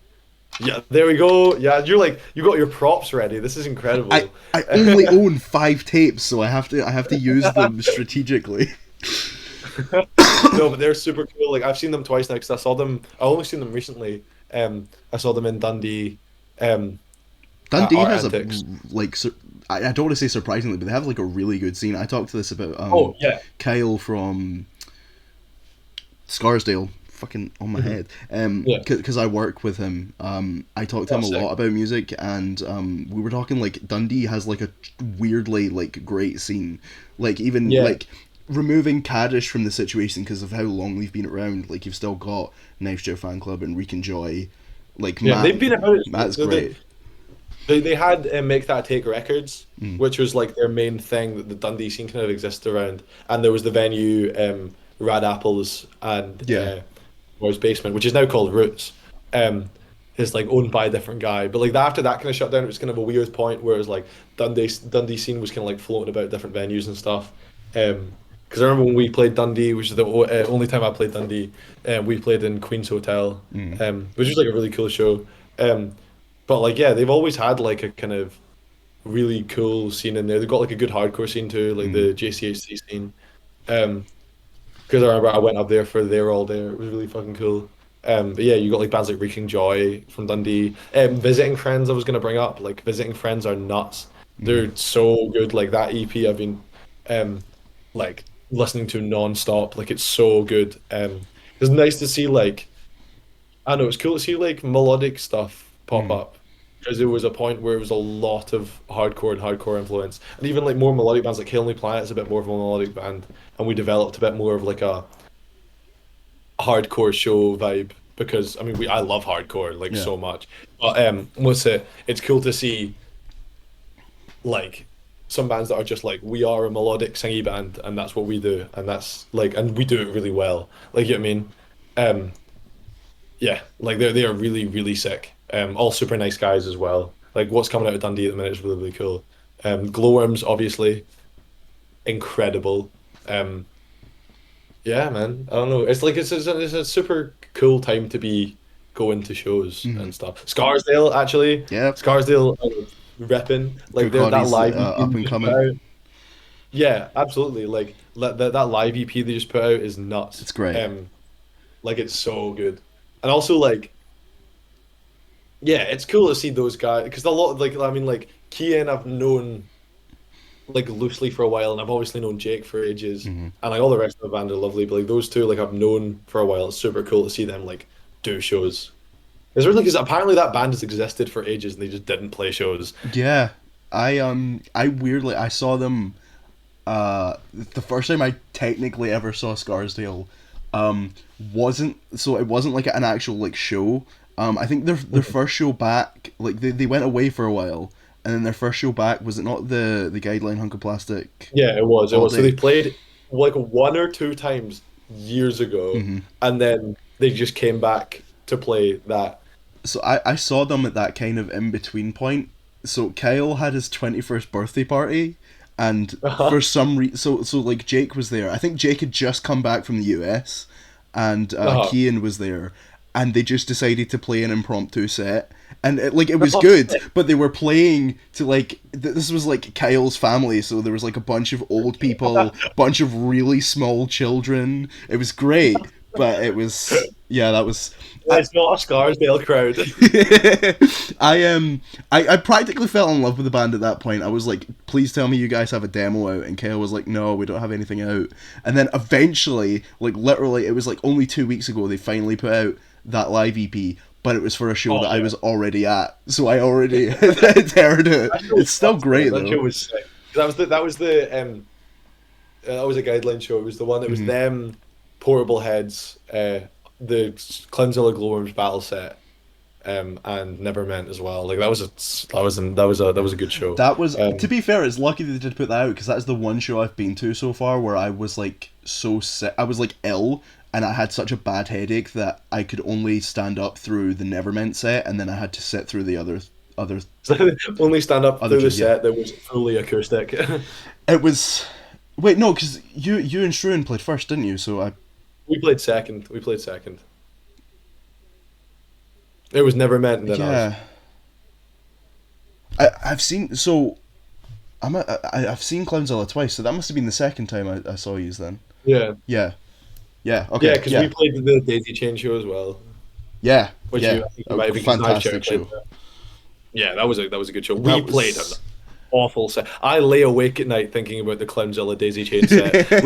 Yeah, there we go. Yeah, you're like you got your props ready. This is I incredible. I only own 5 tapes, so I have to use them strategically. No, but they're super cool. Like I've seen them twice now because I saw them. I only seen them recently. I saw them in Dundee, um, at Dundee Art has a Antics. like I don't want to say surprisingly, but they have like a really good scene. I talked to this about Oh yeah, Kyle from Scarsdale, fucking on my mhm, head. yeah, Because I work with him. I talk to oh him a lot sick. about music, and we were talking like Dundee has like a weirdly like great scene. Like even Yeah, like removing Caddish from the situation because of how long they've been around. Like you've still got Knife Joe Fan Club and Reek and Joy. Like yeah. They've been about it. Matt's So great. they had Make That Take Records, Mm. which was like their main thing that the Dundee scene kind of exists around, and there was the venue Rad Apples and Yeah, Boy's Basement, which is now called Roots, is like owned by a different guy. But like after that kind of shut down, it was kind of a weird point where it was like Dundee scene was kind of like floating about different venues and stuff. Because I remember when we played Dundee, which is the only time I played Dundee, we played in Queen's Hotel, which was like a really cool show. But like yeah, they've always had like a kind of really cool scene in there. They've got like a good hardcore scene too, like the JCHC scene. Because I remember I went up there for There All Day. It was really fucking cool. But yeah, you got like bands like Wreaking Joy from Dundee. Visiting Friends I was gonna bring up. Like Visiting Friends are nuts. They're so good. Like that EP I've been like listening to non-stop. Like it's so good. It's nice to see like I don't know, it's cool to see like melodic stuff pop up. Because there was a point where it was a lot of hardcore influence. And even like more melodic bands like Lonely Planet is a bit more of a melodic band. And we developed a bit more of like a hardcore show vibe because I mean I love hardcore like Yeah. so much. But what's it? It's cool to see like some bands that are just like we are a melodic singy band and that's what we do and that's like and we do it really well. Like you know what I mean? Yeah, like they are really really sick. All super nice guys as well. Like what's coming out of Dundee at the minute is really really cool. Glowworms obviously incredible. Um, yeah, man. I don't know. It's like it's a super cool time to be going to shows and stuff. Scarsdale actually, Yeah. Scarsdale repping like that Kirkcaldy's live EP up they and just put coming. out. Yeah, absolutely. Like that live EP they just put out is nuts. It's great. Like it's so good, and also like yeah, it's cool to see those guys because a lot like I mean like Kian I've known like loosely for a while, and I've obviously known Jake for ages, and like all the rest of the band are lovely, but like those two, like I've known for a while. It's super cool to see them like do shows. It's really because apparently that band has existed for ages and they just didn't play shows. Yeah. I weirdly I saw them the first time I technically ever saw Scarsdale wasn't so it wasn't like an actual like show. I think their first show back like they went away for a while and then their first show back was it not the Guideline Hunk of Plastic Yeah, it was. It all was. So day. they played like one or two times years ago, and then they just came back to play that. So I saw them at that kind of in between point. So Kyle had his 21st birthday party, and Uh-huh. for some reason, so like Jake was there. I think Jake had just come back from the US, and Uh-huh. Kian was there, and they just decided to play an impromptu set. And it was good, but they were playing to like this was like Kyle's family, so there was like a bunch of old people, bunch of really small children. It was great, but it was yeah, that was It's not a Scarsdale crowd. I practically fell in love with the band at that point. I was like, please tell me you guys have a demo out, and Kale was like, no, we don't have anything out. And then eventually, like literally it was like only 2 weeks ago they finally put out that live EP, but it was for a show Oh that I yeah, was already at. So I already had heard it. that show It's was still nuts, man. great That show though. was sick. That was a Guideline show. It was the one that was them, Portable Heads, the Clownzilla Glowworms battle set, and Never Meant as well. Like that was a good show. That was, to Um, be fair, it's lucky they did put that out because that's the one show I've been to so far where I was like so sick. I was like ill and I had such a bad headache that I could only stand up through the Neverment set and then I had to sit through the other only stand up other through two. the Yeah, set that was fully acoustic. it was. Wait, no, because you and Shruin played first, didn't you? So I We played second. We played second. It was Never Meant and then us. yeah I've seen so. I've seen Clownzilla twice, so that must have been the second time I saw you then. Yeah, Yeah, yeah, yeah, okay, because we yeah, played the Daisy Chain show as well, yeah, which yeah. I think you A might have because Knife Shout fantastic played. show. Yeah, that was a good show. We That played an was. awful set. I lay awake at night thinking about the Clownzilla Daisy Chain set. I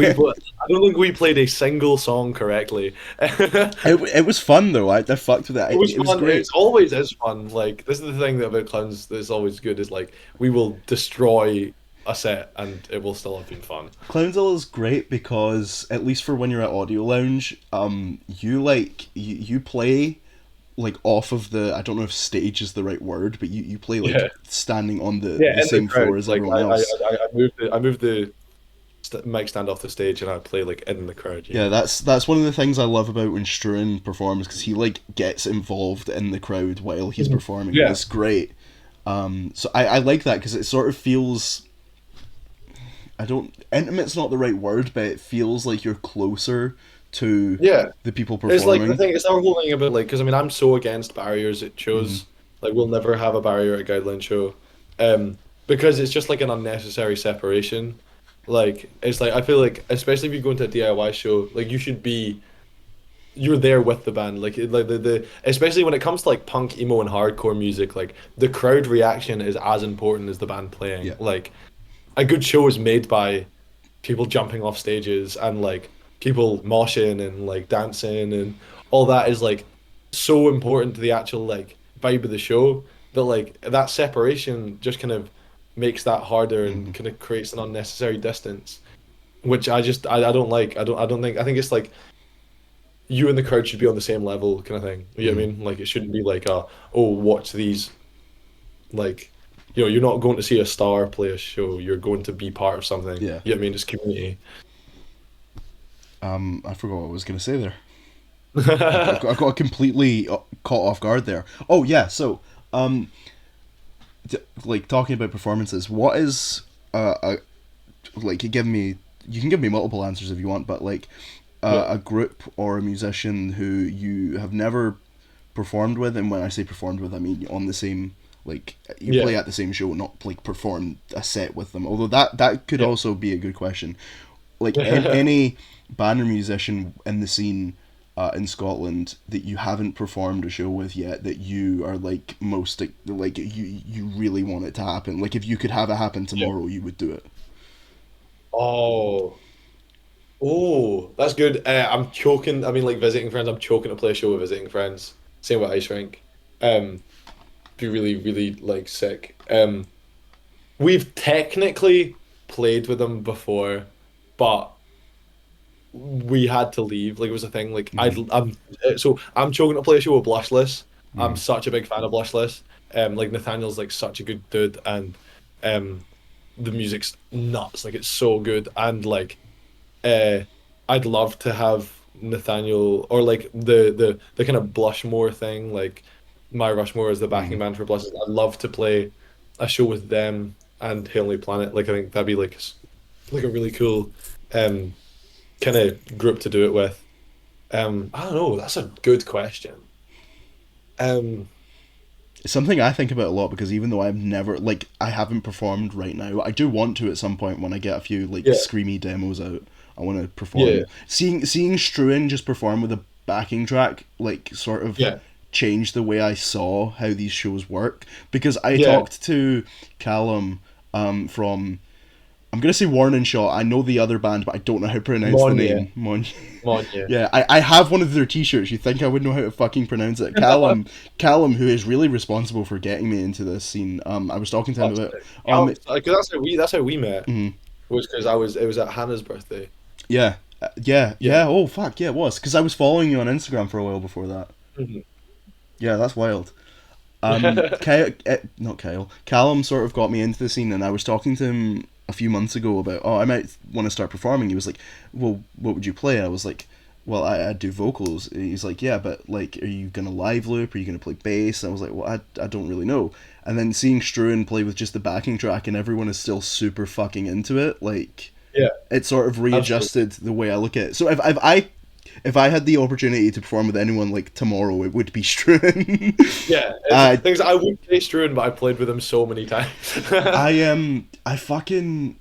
don't think we played a single song correctly. It was fun though. I fucked with it. It was It was fun. great. It's always is fun. Like this is the thing about clowns that's always good is like we will destroy a set and it will still have been fun. Clownzilla is great because at least for when you're at Audio Lounge, you like you play like off of the I don't know if stage is the right word, but you play like Yeah, standing on yeah, the in the same crowd. floor as Like everyone else. I moved the mic stand off the stage and I play like in the crowd, you Yeah, know. that's one of the things I love about when Struan performs because he like gets involved in the crowd while he's Mhm. performing, and Yeah. it's great. So I like that because it sort of feels, I don't, intimate's not the right word, but it feels like you're closer to Yeah. the people It's like the performing. thing. It's our whole thing about like because I mean I'm so against barriers at Hmm. shows. Like we'll never have a barrier at a Guideline show, because it's just like an unnecessary separation. Like it's like I feel like especially if you go into a DIY show, like you're there with the band. Like like the especially when it comes to like punk, emo, and hardcore music, like the crowd reaction is as important as the band playing. Yeah. Like a good show is made by people jumping off stages and like people moshing and like dancing and all that is like so important to the actual like vibe of the show that like that separation just kind of makes that harder and Hmm. kind of creates an unnecessary distance, which I don't like. I think it's like you and the crowd should be on the same level kind of thing. You know what I Hmm. mean? Like it shouldn't be like oh watch these like you're not going to see a star play a show. You're going to be part of something. Yeah. You know what I mean? It's community. I forgot what I was gonna say there. I got completely caught off guard there. Oh yeah, so um, like talking about performances, what is a like you can give me multiple answers if you want, but like Yeah. a group or a musician who you have never performed with, and when I say performed with, I mean on the same, like you Yeah. play at the same show, not like perform a set with them. Although that could Yeah. also be a good question. Like any band or musician in the scene in Scotland that you haven't performed a show with yet that you are like most like you really want it to happen. Like if you could have it happen Yeah. tomorrow, you would do it. Oh. Oh, that's good. I'm choking. I mean, like visiting friends. I'm choking to play a show with visiting friends. Same with Ice Rink. Be really, really like sick. We've technically played with them before, but we had to leave. Like it was a thing. Like Mm-hmm. I'm choking to play a show with Blushless. I'm Mm-hmm. such a big fan of Blushless. Like Nathaniel's like such a good dude, and um, the music's nuts. Like it's so good, and like uh, I'd love to have Nathaniel or like the kind of Blushmore thing. Like my Rushmore is the Mm-hmm. backing band for Blushes. I'd love to play a show with them and Heavenly Planet. Like I think that'd be like a really cool um kind of group to do it with. I don't know. That's a good question. Um, It's something I think about a lot because even though I've never like I haven't performed right now, I do want to at some point when I get a few like yeah, screamy demos out. I want to yeah, perform. Seeing Struan just perform with a backing track like sort of yeah, changed the way I saw how these shows work because I yeah. talked to Callum from, I'm gonna say Warning Shot. I know the other band, but I don't know how to pronounce the Monye, name. Mon. Monye. Yeah, I have one of their T-shirts. You think I would know how to fucking pronounce it? Callum, who is really responsible for getting me into this scene. I was talking to him That's about. it. Um, Because that's how we met. mhm. Was because it was at Hannah's birthday. Yeah, Yeah. yeah. Oh fuck, yeah, it was because I was following you on Instagram for a while before that. Mhm. Yeah, that's wild. Not Kyle. Callum sort of got me into the scene, and I was talking to him a few months ago about, oh, I might want to start performing. He was like, well, what would you play? I was like, well, I do vocals. He's like, yeah, but like, are you gonna live loop? Are you gonna play bass? I was like, well, I don't really know. And then seeing Struan play with just the backing track, and everyone is still super fucking into it, like Yeah, it sort of absolutely. readjusted the way I look at it. So if I had the opportunity to perform with anyone like tomorrow, it would be Struan. Yeah, uh, things I would play Struan, but I played with him so many times. I fucking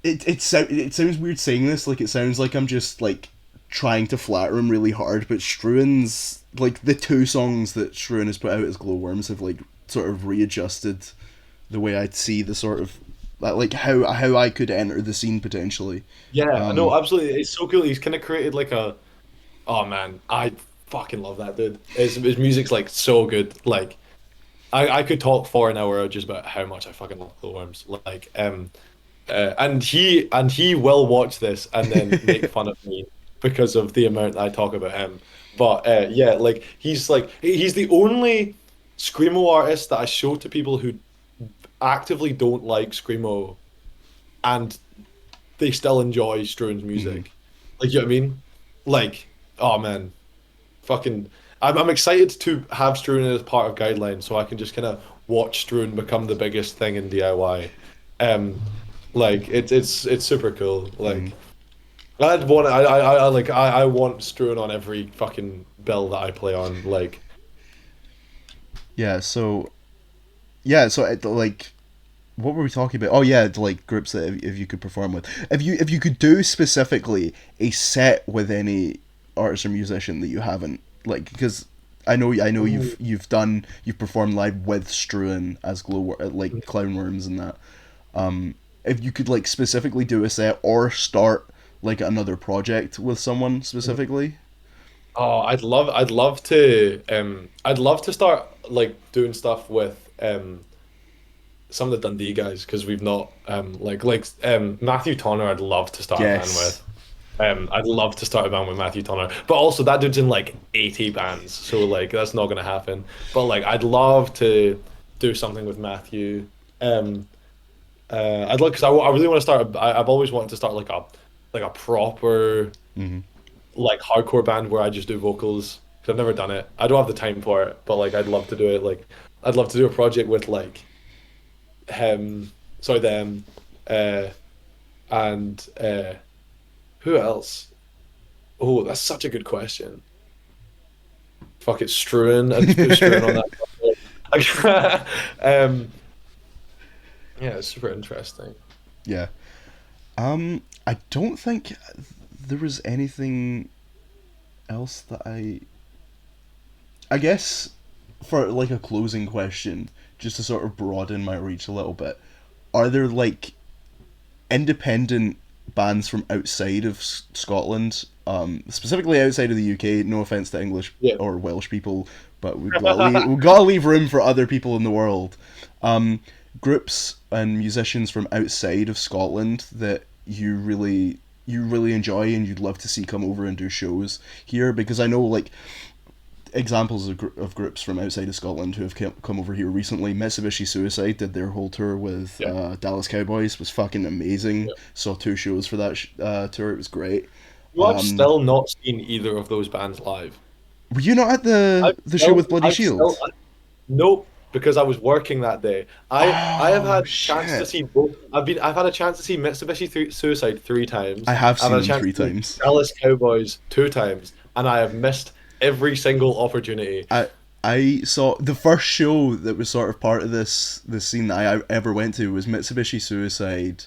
it sounds weird saying this. Like it sounds like I'm just like trying to flatter him really hard. But Struan's like the two songs that Struan has put out as Glowworms have like sort of readjusted the way I'd see the sort of like how I could enter the scene potentially. Yeah, I know, Um, absolutely. It's so cool. He's kind of created like a. Oh man, I fucking love that dude. His music's like so good. Like I could talk for an hour just about how much I fucking love Glowworms. Like and he will watch this and then make fun of me because of the amount I talk about him. But yeah, like he's the only screamo artist that I show to people who actively don't like screamo, and they still enjoy Struan's Mhm. music. Like, you know what I mean? Like, oh man, fucking, I'm excited to have Struan as part of Guideline, so I can just kind of watch Struan become the biggest thing in DIY. Like it's super cool. Mhm. Like I want Struan on every fucking bill that I play on. Like, Yeah. Like, what were we talking about? Oh yeah, like groups that if you could perform with, if you could do specifically a set with any artist or musician that you haven't, like, because I know ooh, you've performed live with Struan as like Clownworms and that. If you could like specifically do a set or start like another project with someone specifically. oh, I'd love to start like doing stuff with some of the Dundee guys because we've not Matthew Tonner. I'd love to start a band Yes. with. I'd love to start a band with Matthew Tonner, but also that dude's in like 80 bands, so like that's not gonna happen. But like I'd love to do something with Matthew. Um, I'd like because I really want to start. I've always wanted to start like a proper Hmm. like hardcore band where I just do vocals. Because I've never done it. I don't have the time for it, but like I'd love to do it. Like I'd love to do a project with like him, sorry them, uh, and who else? Oh, that's such a good question. Fuck it, Struan. I'd just put Struan on that. Like, yeah, it's super interesting. Yeah. I don't think there was anything else that I guess for like a closing question, just to sort of broaden my reach a little bit. Are there like independent bands from outside of Scotland, specifically outside of the UK? No offense to English Yeah. or Welsh people, but we've got to leave room for other people in the world. Um, Groups and musicians from outside of Scotland that you really enjoy and you'd love to see come over and do shows here, because I know like examples of groups from outside of Scotland who have come over here recently. Mitsubishi Suicide did their whole tour with Yeah. Dallas Cowboys. Was fucking amazing. Yeah. Saw two shows for that tour. It was great. You I've still not seen either of those bands live. Were you not at the show with Bloody Shield? Nope, because I was working that day. I have Oh had chance to shit! see both. I've had a chance to see Suicide three I times. have I've seen had a them chance three to see times. Dallas Cowboys two times, and I have missed every single opportunity. I I saw the first show that was sort of part of this scene that I ever went to was Mitsubishi Suicide,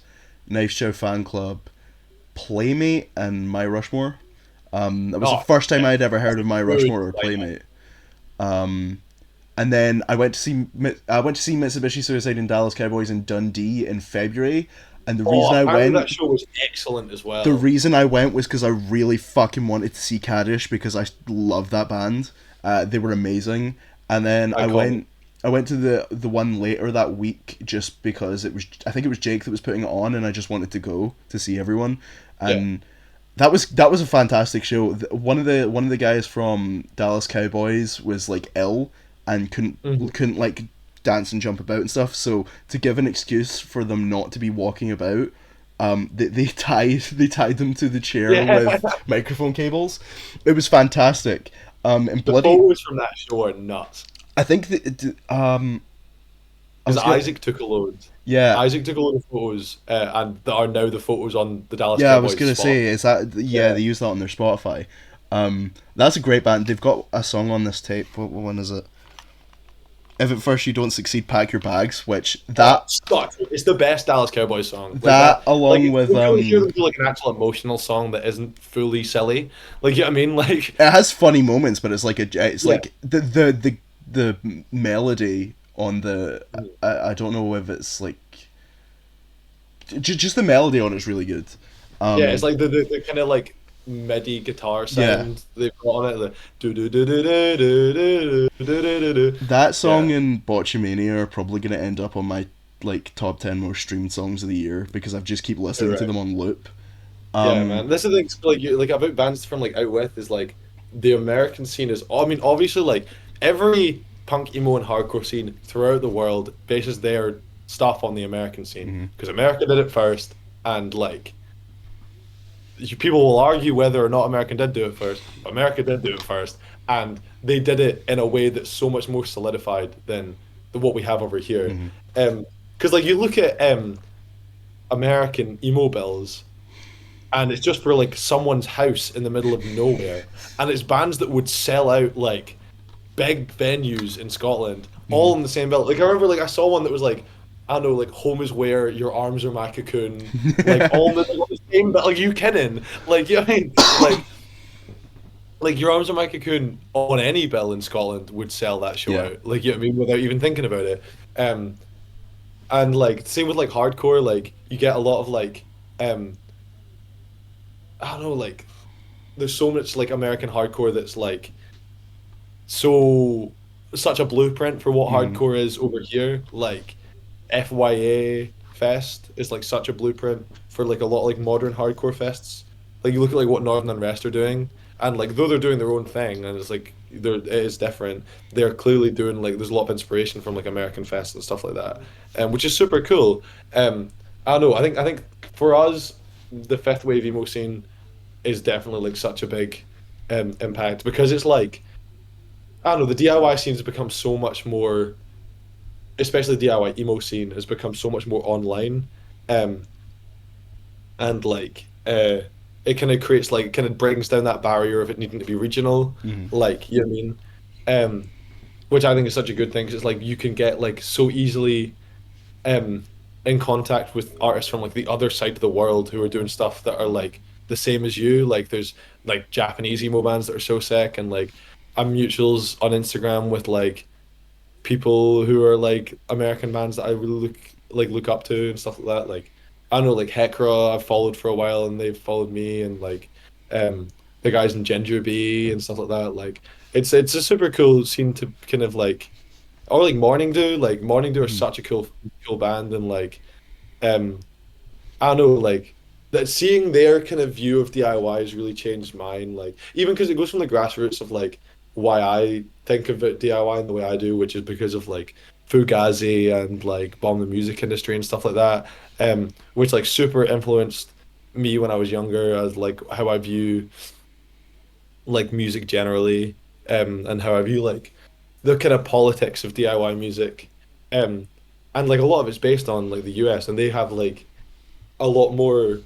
Knife Chow Fan Club, Playmate, and My Rushmore. That was the Oh, first time yeah, I'd ever heard of My really Rushmore or like Playmate. And then I went to see Mitsubishi Suicide and Dallas Cowboys in Dundee in February. And oh, apparently that show was excellent as the well. reason I went was because I really fucking wanted to see Kaddish because I love that band. They were amazing. And then Iconic. I went to the one later that week just because it was I think it was Jake that was putting it on and I just wanted to go to see everyone. Yeah. And that was a fantastic show. One of the guys from Dallas Cowboys was like ill and Mhm. couldn't like dance and jump about and stuff. So to give an excuse for them not to be walking about, they tied them to the chair Yeah. with microphone cables. It was fantastic. And The bloody, photos from that show are nuts. I think I Because was gonna Isaac took a load. yeah Isaac took a load of photos, and that are now the photos on the Dallas yeah I was Cowboys gonna spot. say is that yeah Yeah. they use that on their Spotify. That's a great band. They've got a song on this tape. What one is it? If at first you don't succeed, pack your bags. Which Oh, that Scott, it's the best Dallas Cowboys song. Like that that, like along you with don't really hear them do like an actual emotional song that isn't fully silly. Like you know what I mean? Like it has funny moments, but it's yeah, like the melody on the I don't know if it's like just the melody on it's really good. yeah, it's Um, like the kind of like MIDI guitar yeah, sound they've got on it. The do do do do do do do do do do do. that song Yeah, and Botchamania are probably gonna end up on my like top 10 most streamed songs of the year because I've just keep listening to correct. them on loop. Yeah, Um, man. This is the thing, like like about bands from like out west is like the American scene is. I mean, obviously, like every punk, emo, and hardcore scene throughout the world bases their stuff on the American scene mhm. because America did it first, and like people will argue whether or not America did do it first. America did do it first, and they did it in a way that's so much more solidified than what we have over here. Hmm. Because like you look at American emo bills, and it's just for like someone's house in the middle of nowhere, and it's bands that would sell out like big venues in Scotland, Hmm. all in the same bill. Like I remember, like I saw one that was like, I don't know, like home is where your arms are my cocoon, like all in the same bill. Like you kidding? Like you know what I mean? Like your arms are my cocoon on any bill in Scotland would sell that show Yeah. out. Like you know what I mean, without even thinking about it. Um, and like same with like hardcore, like you get a lot of like, um, I don't know, like there's so much like American hardcore that's like so such a blueprint for what Hmm. hardcore is over here. Like FYA Fest is like such a blueprint for like a lot of like modern hardcore fests. Like you look at like what Northern Unrest are doing, and like though they're doing their own thing, and it's like it is different. They're clearly doing like there's a lot of inspiration from like American fests and stuff like that, which is super cool. I don't know. I think for us, the fifth wave emo scene is definitely like such a big impact because it's like I don't know, the DIY scene has become so much more, especially the DIY emo scene has become so much more online. Um, and like it kind of creates like kind of brings down that barrier of it needing to be regional, Hmm. like you know what I mean? Which I think is such a good thing because it's like you can get like so easily um in contact with artists from like the other side of the world who are doing stuff that are like the same as you. Like there's like Japanese emo bands that are so sick and like I'm mutuals on Instagram with like people who are like American bands that I really look up to and stuff like that. Like I don't know, like Hecra I've followed for a while and they've followed me and like um the guys in Ginger Bee and stuff like that. Like it's a super cool scene to kind of like or like Morning Dew. Like Morning Dew are Hmm. such a cool band and like um I don't know, like that seeing their kind of view of DIY has really changed mine. Like even because it goes from the grassroots of like why I think of it DIY in the way I do, which is because of like Fugazi and like Bomb the Music Industry and stuff like that. Which like super influenced me when I was younger as like how I view like music generally, and how I view like the kind of politics of DIY music. Um and like a lot of it's based on like the US and they have like a lot more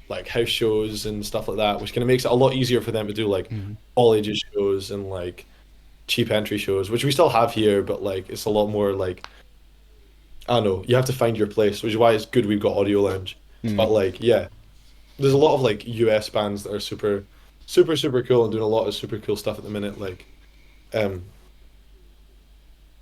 like house shows and stuff like that, which kind of makes it a lot easier for them to do like Hmm. all ages shows and like cheap entry shows, which we still have here, but like it's a lot more like I don't know, you have to find your place, which is why it's good we've got Audio Lounge. Hmm. But like yeah, there's a lot of like US bands that are super cool and doing a lot of super cool stuff at the minute. Like um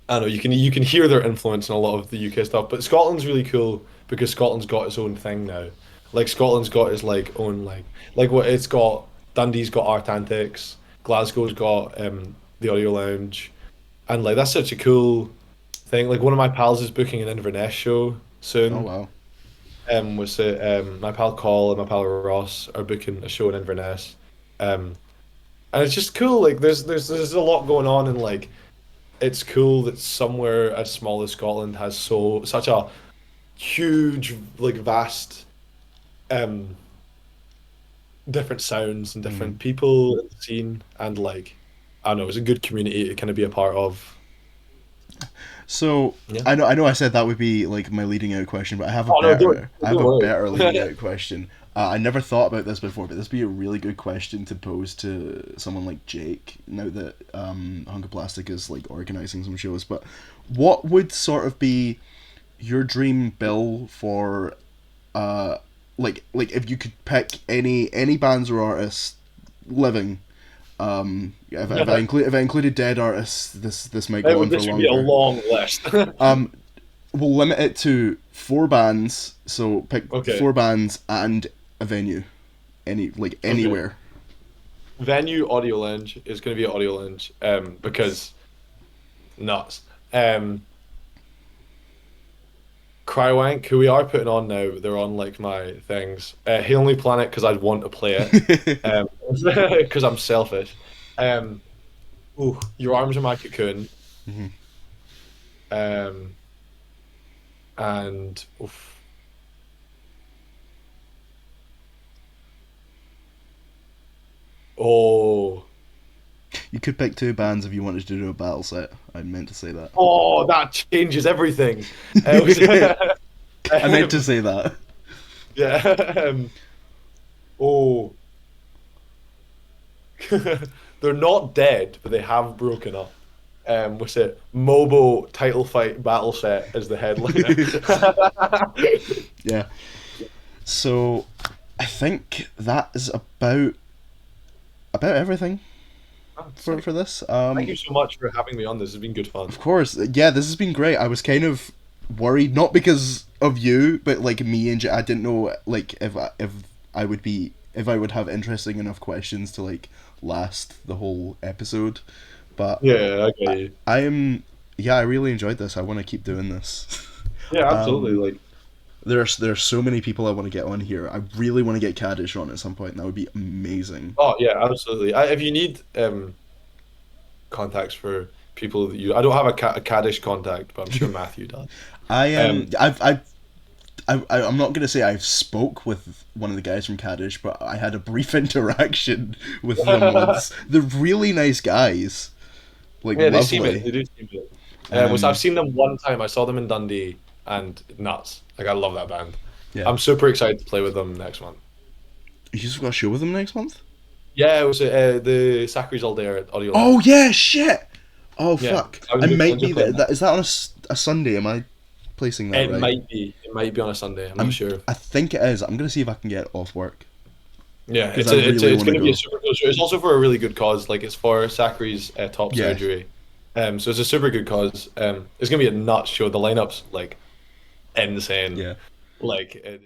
I don't know, you can hear their influence in a lot of the UK stuff, but Scotland's really cool because Scotland's got its own thing now. Like Scotland's got its like own like what it's got. Dundee's got Art Antics, Glasgow's got the Audio Lounge, and like that's such a cool thing. Like one of my pals is booking an Inverness show Oh soon. wow. Was it my pal Col and my pal Ross are booking a show in Inverness, um, and it's just cool. Like there's a lot going on and like it's cool that somewhere as small as Scotland has such a huge, like vast, um, different sounds and Hmm. different people in the scene, and like I don't know, it's a good community to kind of be a part of. So Yeah. I know I said that would be like my leading out question, but Oh no, don't I have don't a worry. better leading out question. I never thought about this before, but this would be a really good question to pose to someone like Jake. Now that Hunk of Plastic is like organizing some shows, but what would sort of be your dream bill for like if you could pick any bands or artists living. If I included dead artists, this might go on for This would be a longer. long list. Um, we'll limit it to four bands. So pick Okay, four bands and a venue, okay. anywhere. Venue Audio Lounge is going to be Audio Lounge, because nuts. Crywank, who we are putting on now, they're on like my things. Heavenly Planet because I'd want to play it, because I'm selfish. Um, Your Arms Are My Cocoon, Mhm. um, and oof, Oh, You could pick two bands if you wanted to do a battle set. I meant to say that. oh, that changes everything. I meant to Um, say that. yeah. Oh, they're not dead, but they have broken up. What's it? Mobo title fight battle set as the headliner. Yeah. So I think that is about everything Oh, for sick. this. Thank you so much for having me on this. It's been good fun. Of course, yeah, this has been great. I was kind of worried, not because of you, but like me and I didn't know like if I would be if I would have interesting enough questions to like last the whole episode. But Yeah, I get I, you. I am yeah, I really enjoyed this. I want to keep doing this. Yeah, absolutely. um, Like, there's so many people I want to get on here. I really want to get Kaddish on at some point. That would be amazing. oh yeah, absolutely. If you need contacts for people that I don't have a Caddish contact, but I'm sure Matthew does. I am. Um, I'm not gonna say I've spoke with one of the guys from Kaddish, but I had a brief interaction with them yeah, once. They're really nice guys, like they seem it. lovely. They do seem it. I've Um, seen them one time. I saw them in Dundee, and nuts. Like I love that band. yeah, I'm super excited to play with them next month. you just got a show with them next month. Yeah, it was the Sachary's all there at Audio Live. Oh yeah, shit. Oh Yeah, fuck, I I might was be playing there. that. Is that on a Sunday? Am I placing that It right? might be. It might be on a Sunday. I'm not sure. I think it is. I'm gonna see if I can get off work Yeah, because I really it's want to going to be a go. super cool show. It's also for a really good cause. Like it's for Sachary's top Yeah, surgery. So it's a super good cause. It's going to be a nuts show. The lineup's like insane. yeah. Like